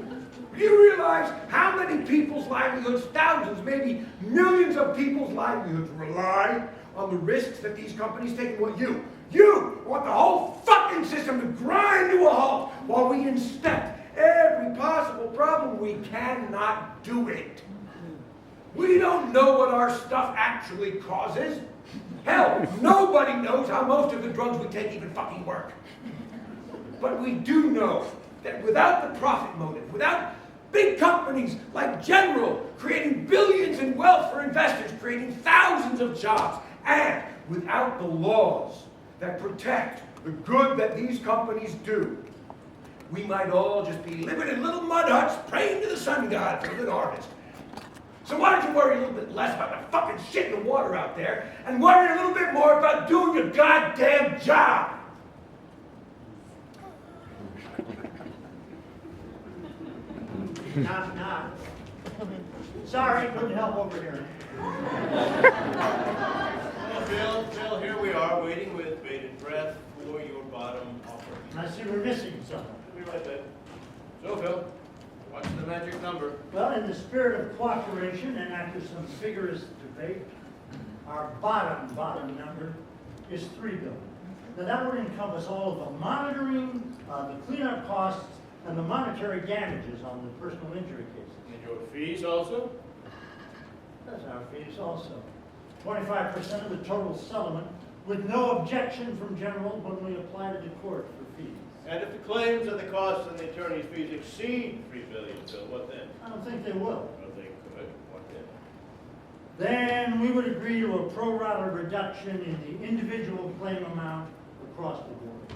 you realize how many people's livelihoods, thousands, maybe millions of people's livelihoods rely on the risks that these companies take? Well, you want the whole fucking system to grind to a halt while we inspect every possible problem. We cannot do it. We don't know what our stuff actually causes. Hell, nobody knows how most of the drugs we take even fucking work. But we do know that without the profit motive, without big companies like General creating billions in wealth for investors, creating thousands of jobs, and without the laws that protect the good that these companies do, we might all just be living in little mud huts praying to the sun god for a good harvest. So why don't you worry a little bit less about the fucking shit in the water out there and worry a little bit more about doing your goddamn job? Knock, knock. Sorry, couldn't help over here. Well, Bill, here we are, waiting with bated breath for your bottom offer. I see we're missing something. We'll be right back. So, Phil, what's the magic number? Well, in the spirit of cooperation and after some vigorous debate, our bottom number is $3 billion. Now that would encompass all of the monitoring, the cleanup costs, and the monetary damages on the personal injury cases. And your fees also? That's our fees also. 25% of the total settlement, with no objection from general when we apply to the court for fees. And if the claims and the costs and the attorney's fees exceed $3 billion, Phil, what then? I don't think they will. Well, they could. What then? Then we would agree to a pro rata reduction in the individual claim amount across the board.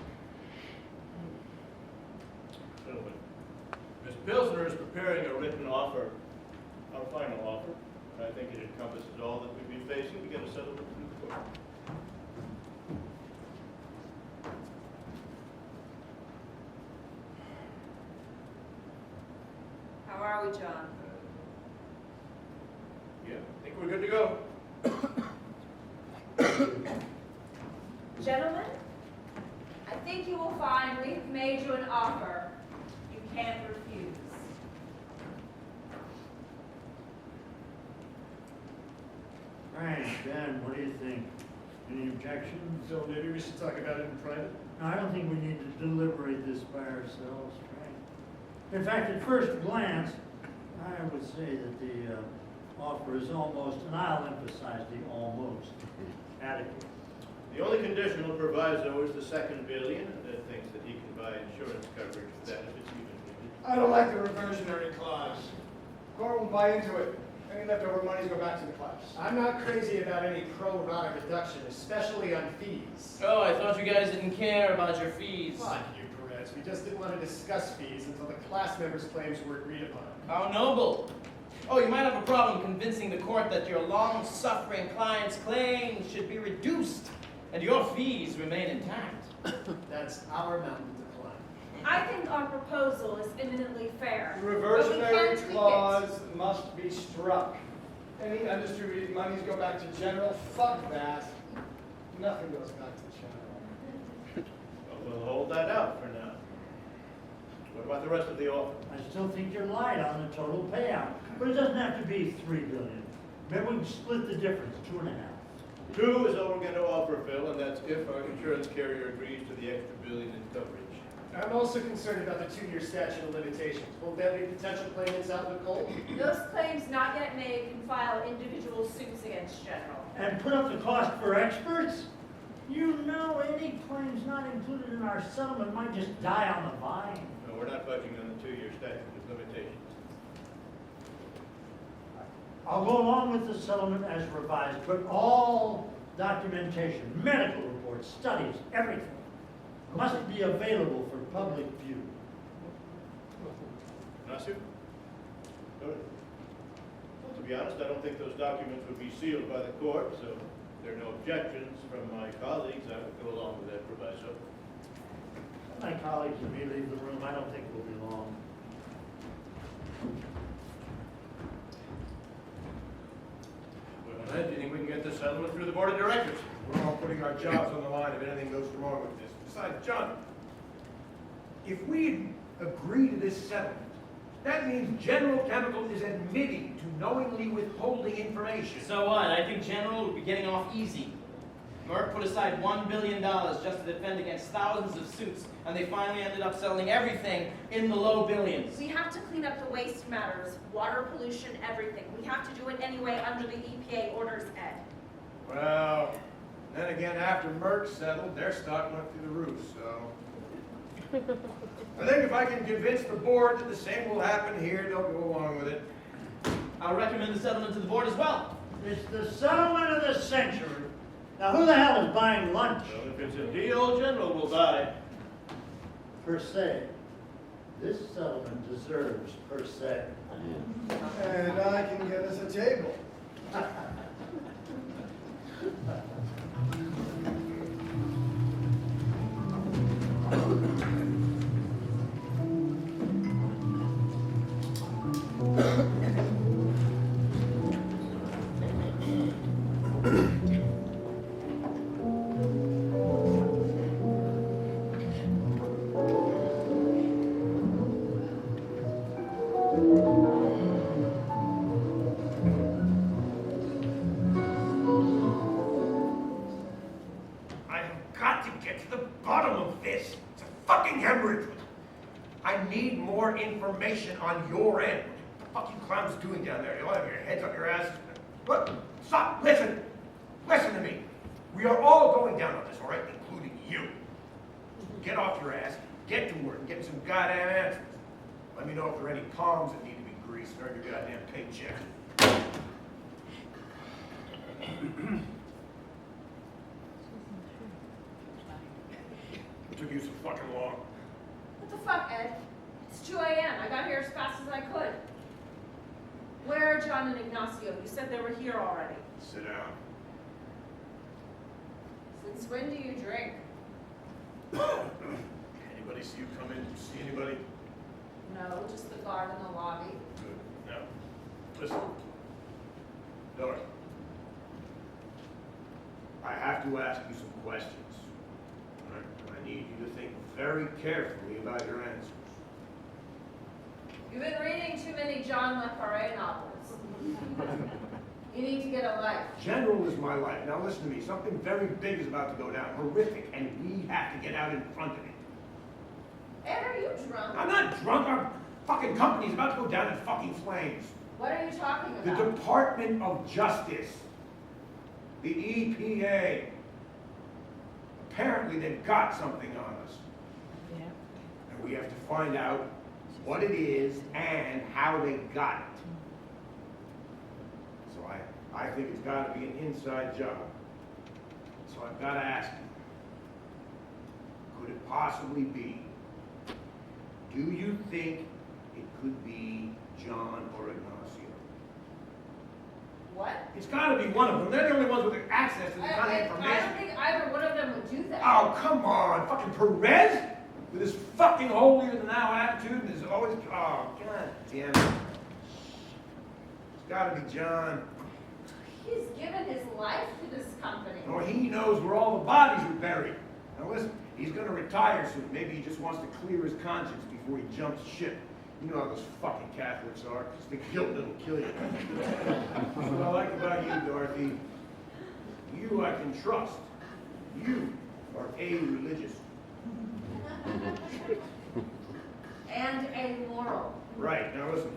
Gentlemen, Ms. Pilsner is preparing a written offer, our final offer. I think it encompasses all that we'd be facing to get a settlement through the court. How are we, John? Yeah, I think we're good to go. Gentlemen, I think you will find we have made you an offer you can't refuse. Frank, Ben, what do you think? Any objections? So maybe we should talk about it in private? No, I don't think we need to deliberate this by ourselves, Frank. In fact, at first glance, I would say that the offer is almost, and I'll emphasize the almost, adequate. The only conditional proviso is the $2 billion, that thinks that he can buy insurance coverage for that if it's even needed. I don't like the reversionary clause. Korey won't buy into it. Any leftover monies go back to the class. I'm not crazy about any pro rata reduction, especially on fees. Oh, I thought you guys didn't care about your fees. Fuck you, Krebs. We just didn't want to discuss fees until the class members' claims were agreed upon. How noble. Oh, you might have a problem convincing the court that your long-suffering client's claims should be reduced and your fees remain intact. That's our mountain to climb. I think our proposal is eminently fair. The but we reversionary can tweak it. clause must be struck. Any undistributed monies go back to general. Fuck that. Nothing goes back to general. Well, we'll hold that out for now. What about the rest of the offer? I still think you're light on the total payout, but it doesn't have to be $3 billion. Maybe we can split the difference, 2.5. 2 is all we're going to offer, Phil, and that's if our insurance carrier agrees to the extra $1 billion in coverage. I'm also concerned about the 2-year statute of limitations. Will there be potential claimants out in the cold? Those claims not yet made can file individual suits against General. And put up the cost for experts? You know any claims not included in our settlement might just die on the vine. No, we're not budging on the 2-year statute of limitations. I'll go along with the settlement as revised, but all documentation, medical reports, studies, everything must be available for public view. Nasir? Go ahead. Well, to be honest, I don't think those documents would be sealed by the court, so if there are no objections from my colleagues, I would go along with that proviso. My colleagues and me leave the room, I don't think we'll be long. Well, Ed, do you think we can get this settlement through the board of directors? We're all putting our jobs on the line if anything goes wrong with this. Besides, John, if we agree to this settlement, that means General Chemical is admitting to knowingly withholding information. So what? I think General would be getting off easy. Merck put aside $1 billion just to defend against thousands of suits, and they finally ended up selling everything in the low billions. We have to clean up the waste matters, water pollution, everything. We have to do it anyway under the EPA orders, Ed. Well, then again, after Merck settled, their stock went through the roof, so. I think if I can convince the board that the same will happen here, they'll go along with it. I'll recommend the settlement to the board as well. It's the settlement of the century. Now who the hell is buying lunch? Well, if it's a deal, General will buy. Per se. This settlement deserves per se. And I can get us a table. fucking hemorrhage. I need more information on your end. What the fuck you clowns doing down there? You all have your heads up your asses. What? Stop, listen. Listen to me. We are all going down on this, all right? Including you. Get off your ass, get to work, and get some goddamn answers. Let me know if there are any palms that need to be greased and earn your goddamn paycheck. It took you so fucking long. What the fuck, Ed? It's 2 a.m. I got here as fast as I could. Where are John and Ignacio? You said they were here already. Sit down. Since when do you drink? Anybody see you come in? See anybody? No, just the guard in the lobby. Good. Now, listen. Dorothy. I have to ask you some questions. All right? I need you to think very carefully about your answers. You've been reading too many John Le Carre novels. You need to get a life. General is my life. Now listen to me. Something very big is about to go down. Horrific. And we have to get out in front of it. Ed, are you drunk? I'm not drunk. Our fucking company's about to go down in fucking flames. What are you talking The about? Department of Justice. The EPA. Apparently they've got something on us. Yeah. And we have to find out what it is and how they got it. So I think it's got to be an inside job. So I've got to ask you, could it possibly be, do you think it could be John or Ignacio? What? It's got to be one of them. They're the only ones with access to the kind of I information. don't think either one of them would do that. Oh, come on. Fucking Perez? With his fucking holier-than-thou attitude and his always... Oh, God damn it. It's got to be John. He's given his life to this company. Or he knows where all the bodies are buried. Now listen, he's going to retire soon. Maybe he just wants to clear his conscience before he jumps ship. You know how those fucking Catholics are. Just think guilt will kill you. What I like about you, Dorothy, you I can trust. You are a-religious. And amoral. Right, now listen.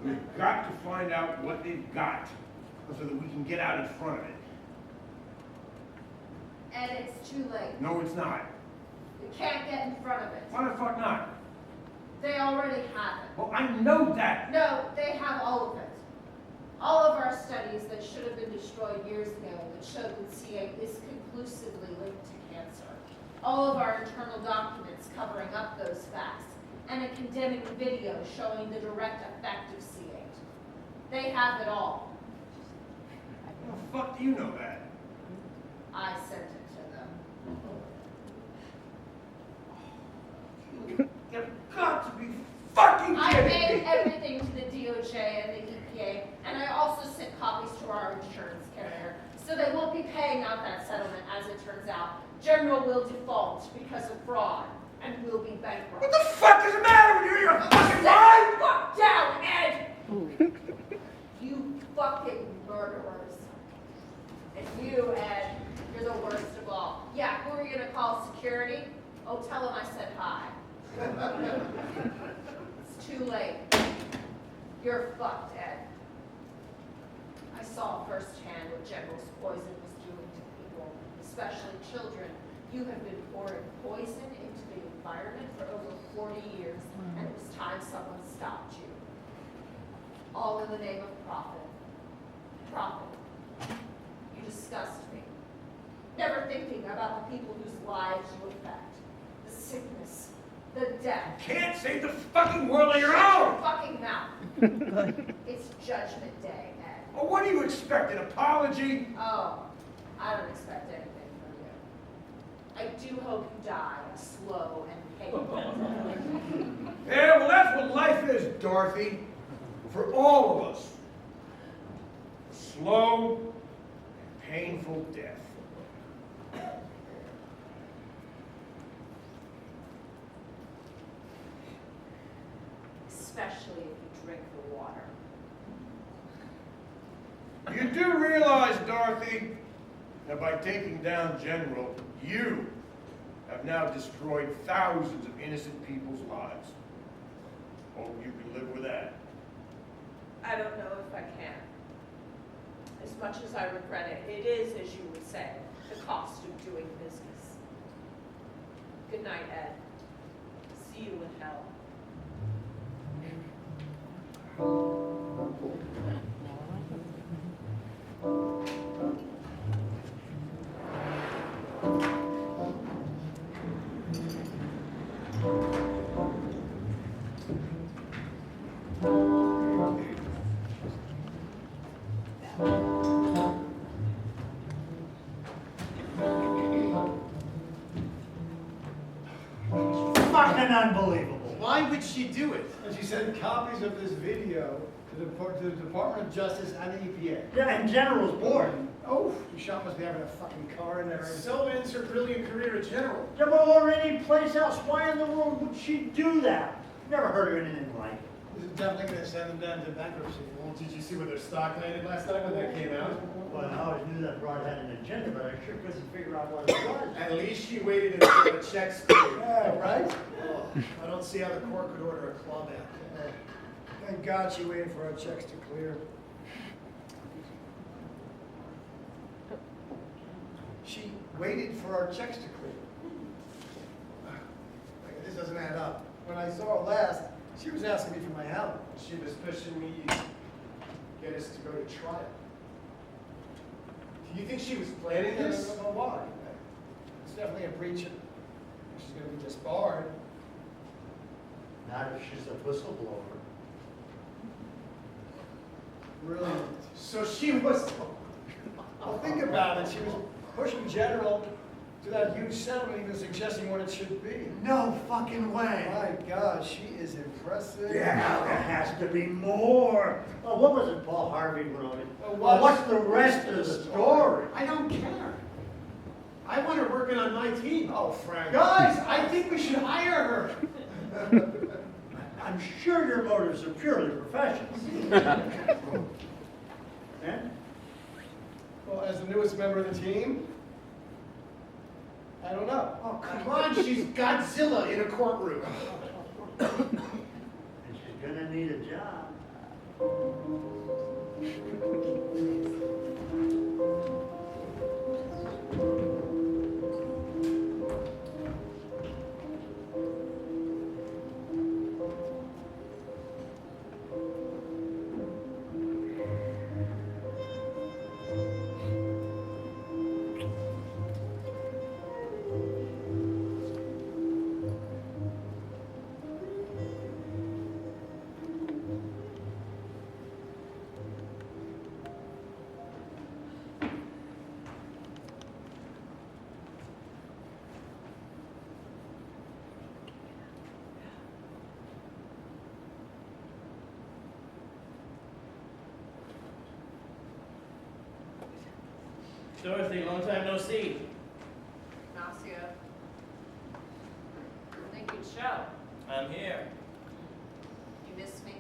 We've got to find out what they've got so that we can get out in front of it. And it's too late. No, it's not. We can't get in front of it. Why the fuck not? They already have it. Well, I know that. No, they have all of it. All of our studies that should have been destroyed years ago that showed that C8 is conclusively linked to cancer. All of our internal documents covering up those facts. And a condemning video showing the direct effect of C8. They have it all. How the fuck do you know that? I sent it to them. You've got to be fucking I kidding gave me! everything to the DOJ and the EPA, and I also sent copies to our insurance carrier, so they won't be paying out that settlement as it turns out. General will default because of fraud, and will be bankrupt. What the fuck does it matter when you're a fucking Sit lie? the fuck down, Ed! You fucking murderers. And you, Ed, you're the worst of all. Yeah, who are you gonna call security? Oh, tell them I said hi. It's too late. You're fucked, Ed. I saw firsthand what General's poison was doing to people, especially children. You have been pouring poison into the environment for over 40 years, and it was time someone stopped you. All in the name of profit. Profit. You disgust me. Never thinking about the people whose lives you affect. The sickness. The death. Can't save the fucking world on your Shut your own! fucking mouth. It's Judgment Day, Ed. Well, what do you expect? An apology? Oh, I don't expect anything from you. I do hope you die a slow and painful. Yeah, well, that's what life is, Dorothy. For all of us. A slow and painful death. Especially if you drink the water. You do realize, Dorothy, that by taking down General, you have now destroyed thousands of innocent people's lives. Hope you can live with that. I don't know if I can. As much as I regret it, it is, as you would say, the cost of doing business. Good night, Ed. See you in hell. Fucking unbelievable. Why would she do it? And she sent copies of this video to the Department of Justice and the EPA. Yeah, and General's bored. Oh, Duchamp must be having a fucking car in there. So ends her brilliant career at General. Yeah, but or any place else. Why in the world would she do that? Never heard of anything like it. This is definitely going to send them down to bankruptcy. Well, did you see where their stock landed last time when that came out? Well, I always knew that broad had an agenda, but I sure couldn't figure out what it was. At least she waited until the checks cleared. Yeah, right? Oh, I don't see how the court could order a clawback. Thank God she waited for her checks to clear. She waited for our checks to clear. This doesn't add up. When I saw her last, she was asking me for my help. She was pushing me to get us to go to trial. Do you think she was planning I this? don't know why. It's definitely a breach. She's going to be disbarred. Not if she's a whistleblower. Brilliant. So she was. Well, think about it. She was pushing General to that huge settlement, even suggesting what it should be. No fucking way. My God, she is impressive. Yeah, there has to be more. Oh, what was it Paul Harvey wrote? Well, Well, what's the rest of the story? I don't care. I want her working on my team. Oh, Frank. Guys, I think we should hire her. I'm sure your motives are purely professional. And? Well, as the newest member of the team, I don't know. Oh, come on, she's Godzilla in a courtroom. And she's gonna need a job. Dorothy, long time no see. Nausea. Think you'd show. I'm here. You miss me?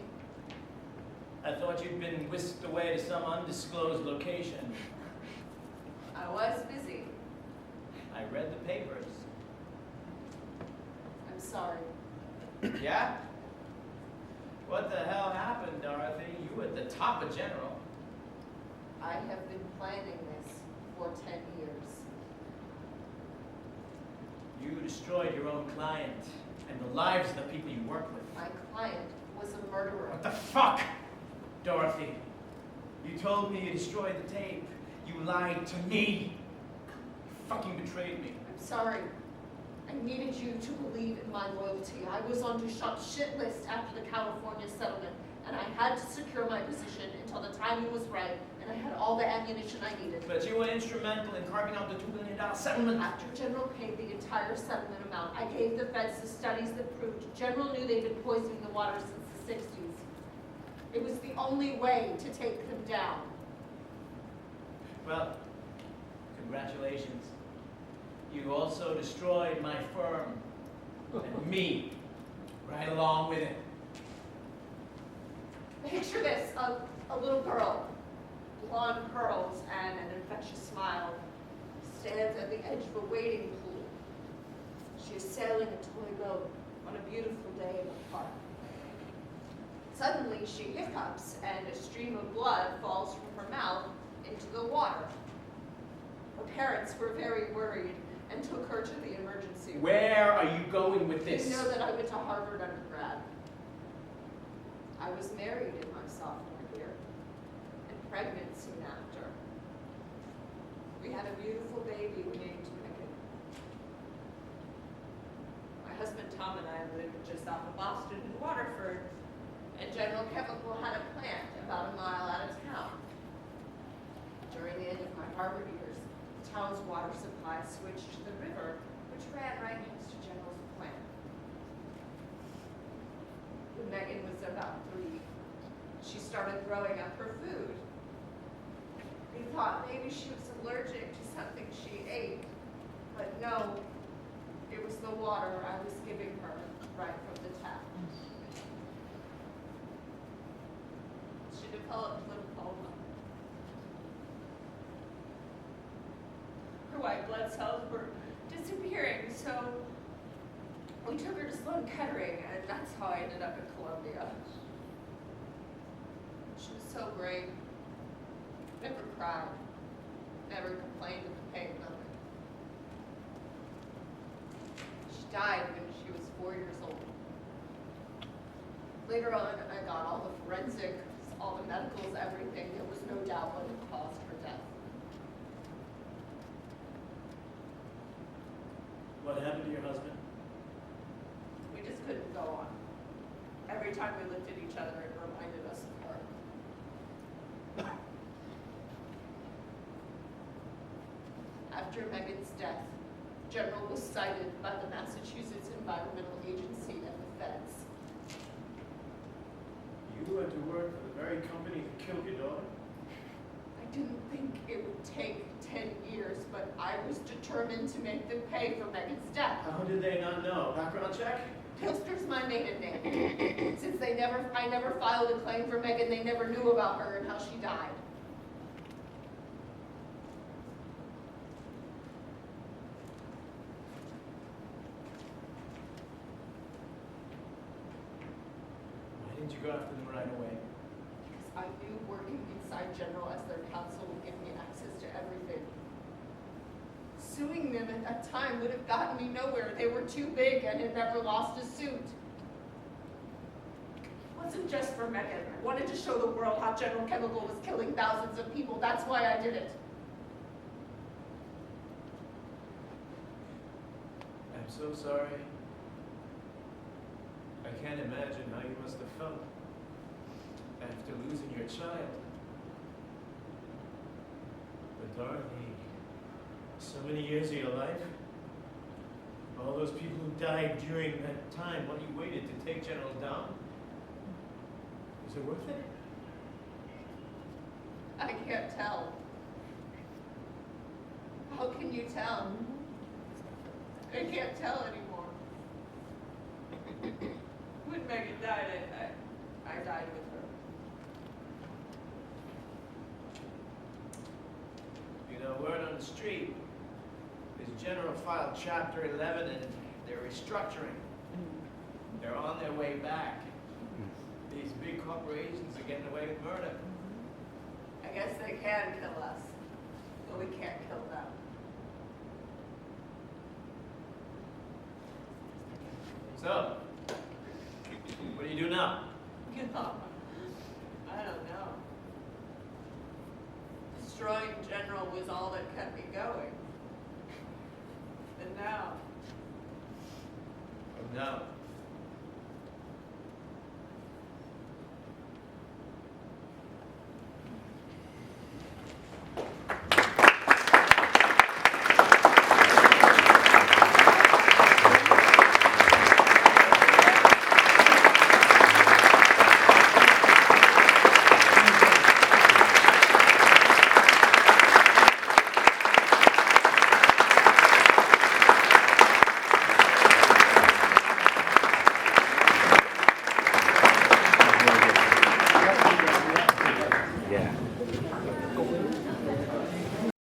I thought you'd been whisked away to some undisclosed location. I was busy. I read the papers. I'm sorry. Yeah? What the hell happened, Dorothy? You were at the top of General. I have been planning this for 10 years. You destroyed your own client and the lives of the people you work with. My client was a murderer. What the fuck? Dorothy, you told me you destroyed the tape. You lied to me. You fucking betrayed me. I'm sorry. I needed you to believe in my loyalty. I was on Duchamp's shit list after the California settlement, and I had to secure my position until the timing was right, and I had all the ammunition I needed. But you were instrumental in carving out the $2 billion settlement. After General paid the entire settlement amount, I gave the feds the studies that proved General knew they'd been poisoning the water since the 60s. It was the only way to take them down. Well, congratulations. You also destroyed my firm. And me. Right along with it. Picture this, a little girl, blonde curls and an infectious smile, stands at the edge of a wading pool. She is sailing a toy boat on a beautiful day in the park. Suddenly, she hiccups, and a stream of blood falls from her mouth into the water. Her parents were very worried and took her to the emergency room. Where are you going with this? You know that I went to Harvard undergrad. I was married in my sophomore year and pregnant soon after. We had a beautiful baby we named Megan. My husband Tom and I lived just off of Boston in Waterford, and General Chemical had a plant about a mile out of town. During the end of my Harvard years, the town's water supply switched to the river, which ran right next to General's plant. When Megan was about 3, she started throwing up her food. We thought maybe she was allergic to something she ate, but no, it was the water I was giving her right from the tap. She developed lymphoma. Her white blood cells were disappearing, so we took her to Sloan Kettering, and that's how I ended up at Columbia. She was so brave. Never cried. Never complained of the pain of it. She died when she was 4 years old. Later on, I got all the forensics, all the medicals, everything. There was no doubt what had caused her death. What happened to your husband? We just couldn't go on. Every time we looked at each other, it reminded us of her. After Megan's death, General was cited by the Massachusetts Environmental Agency and the feds. You went to work for the very company that killed your daughter? I didn't think it would take 10 years, but I was determined to make them pay for Megan's death. How did they not know? Background check? Pilster's my maiden name. Since I never filed a claim for Megan, they never knew about her and how she died. Why didn't you go after them right away? Because I knew working inside General as their counsel would give me access to everything. Suing them at that time would have gotten me nowhere. They were too big and had never lost a suit. It wasn't just for Megan. I wanted to show the world how General Chemical was killing thousands of people. That's why I did it. I'm so sorry. I can't imagine how you must have felt after losing your child. But Dorothy, so many years of your life, all those people who died during that time while you waited to take General down, was it worth it? I can't tell. How can you tell? I can't tell anymore. When Megan died, I died with her. You know, word on the street is General filed Chapter 11 and they're restructuring. They're on their way back. These big corporations are getting away with murder. I guess they can kill us, but we can't kill them. So, what do you do now? You know, I don't know. Destroying General was all that kept me going. And now, No. Yeah.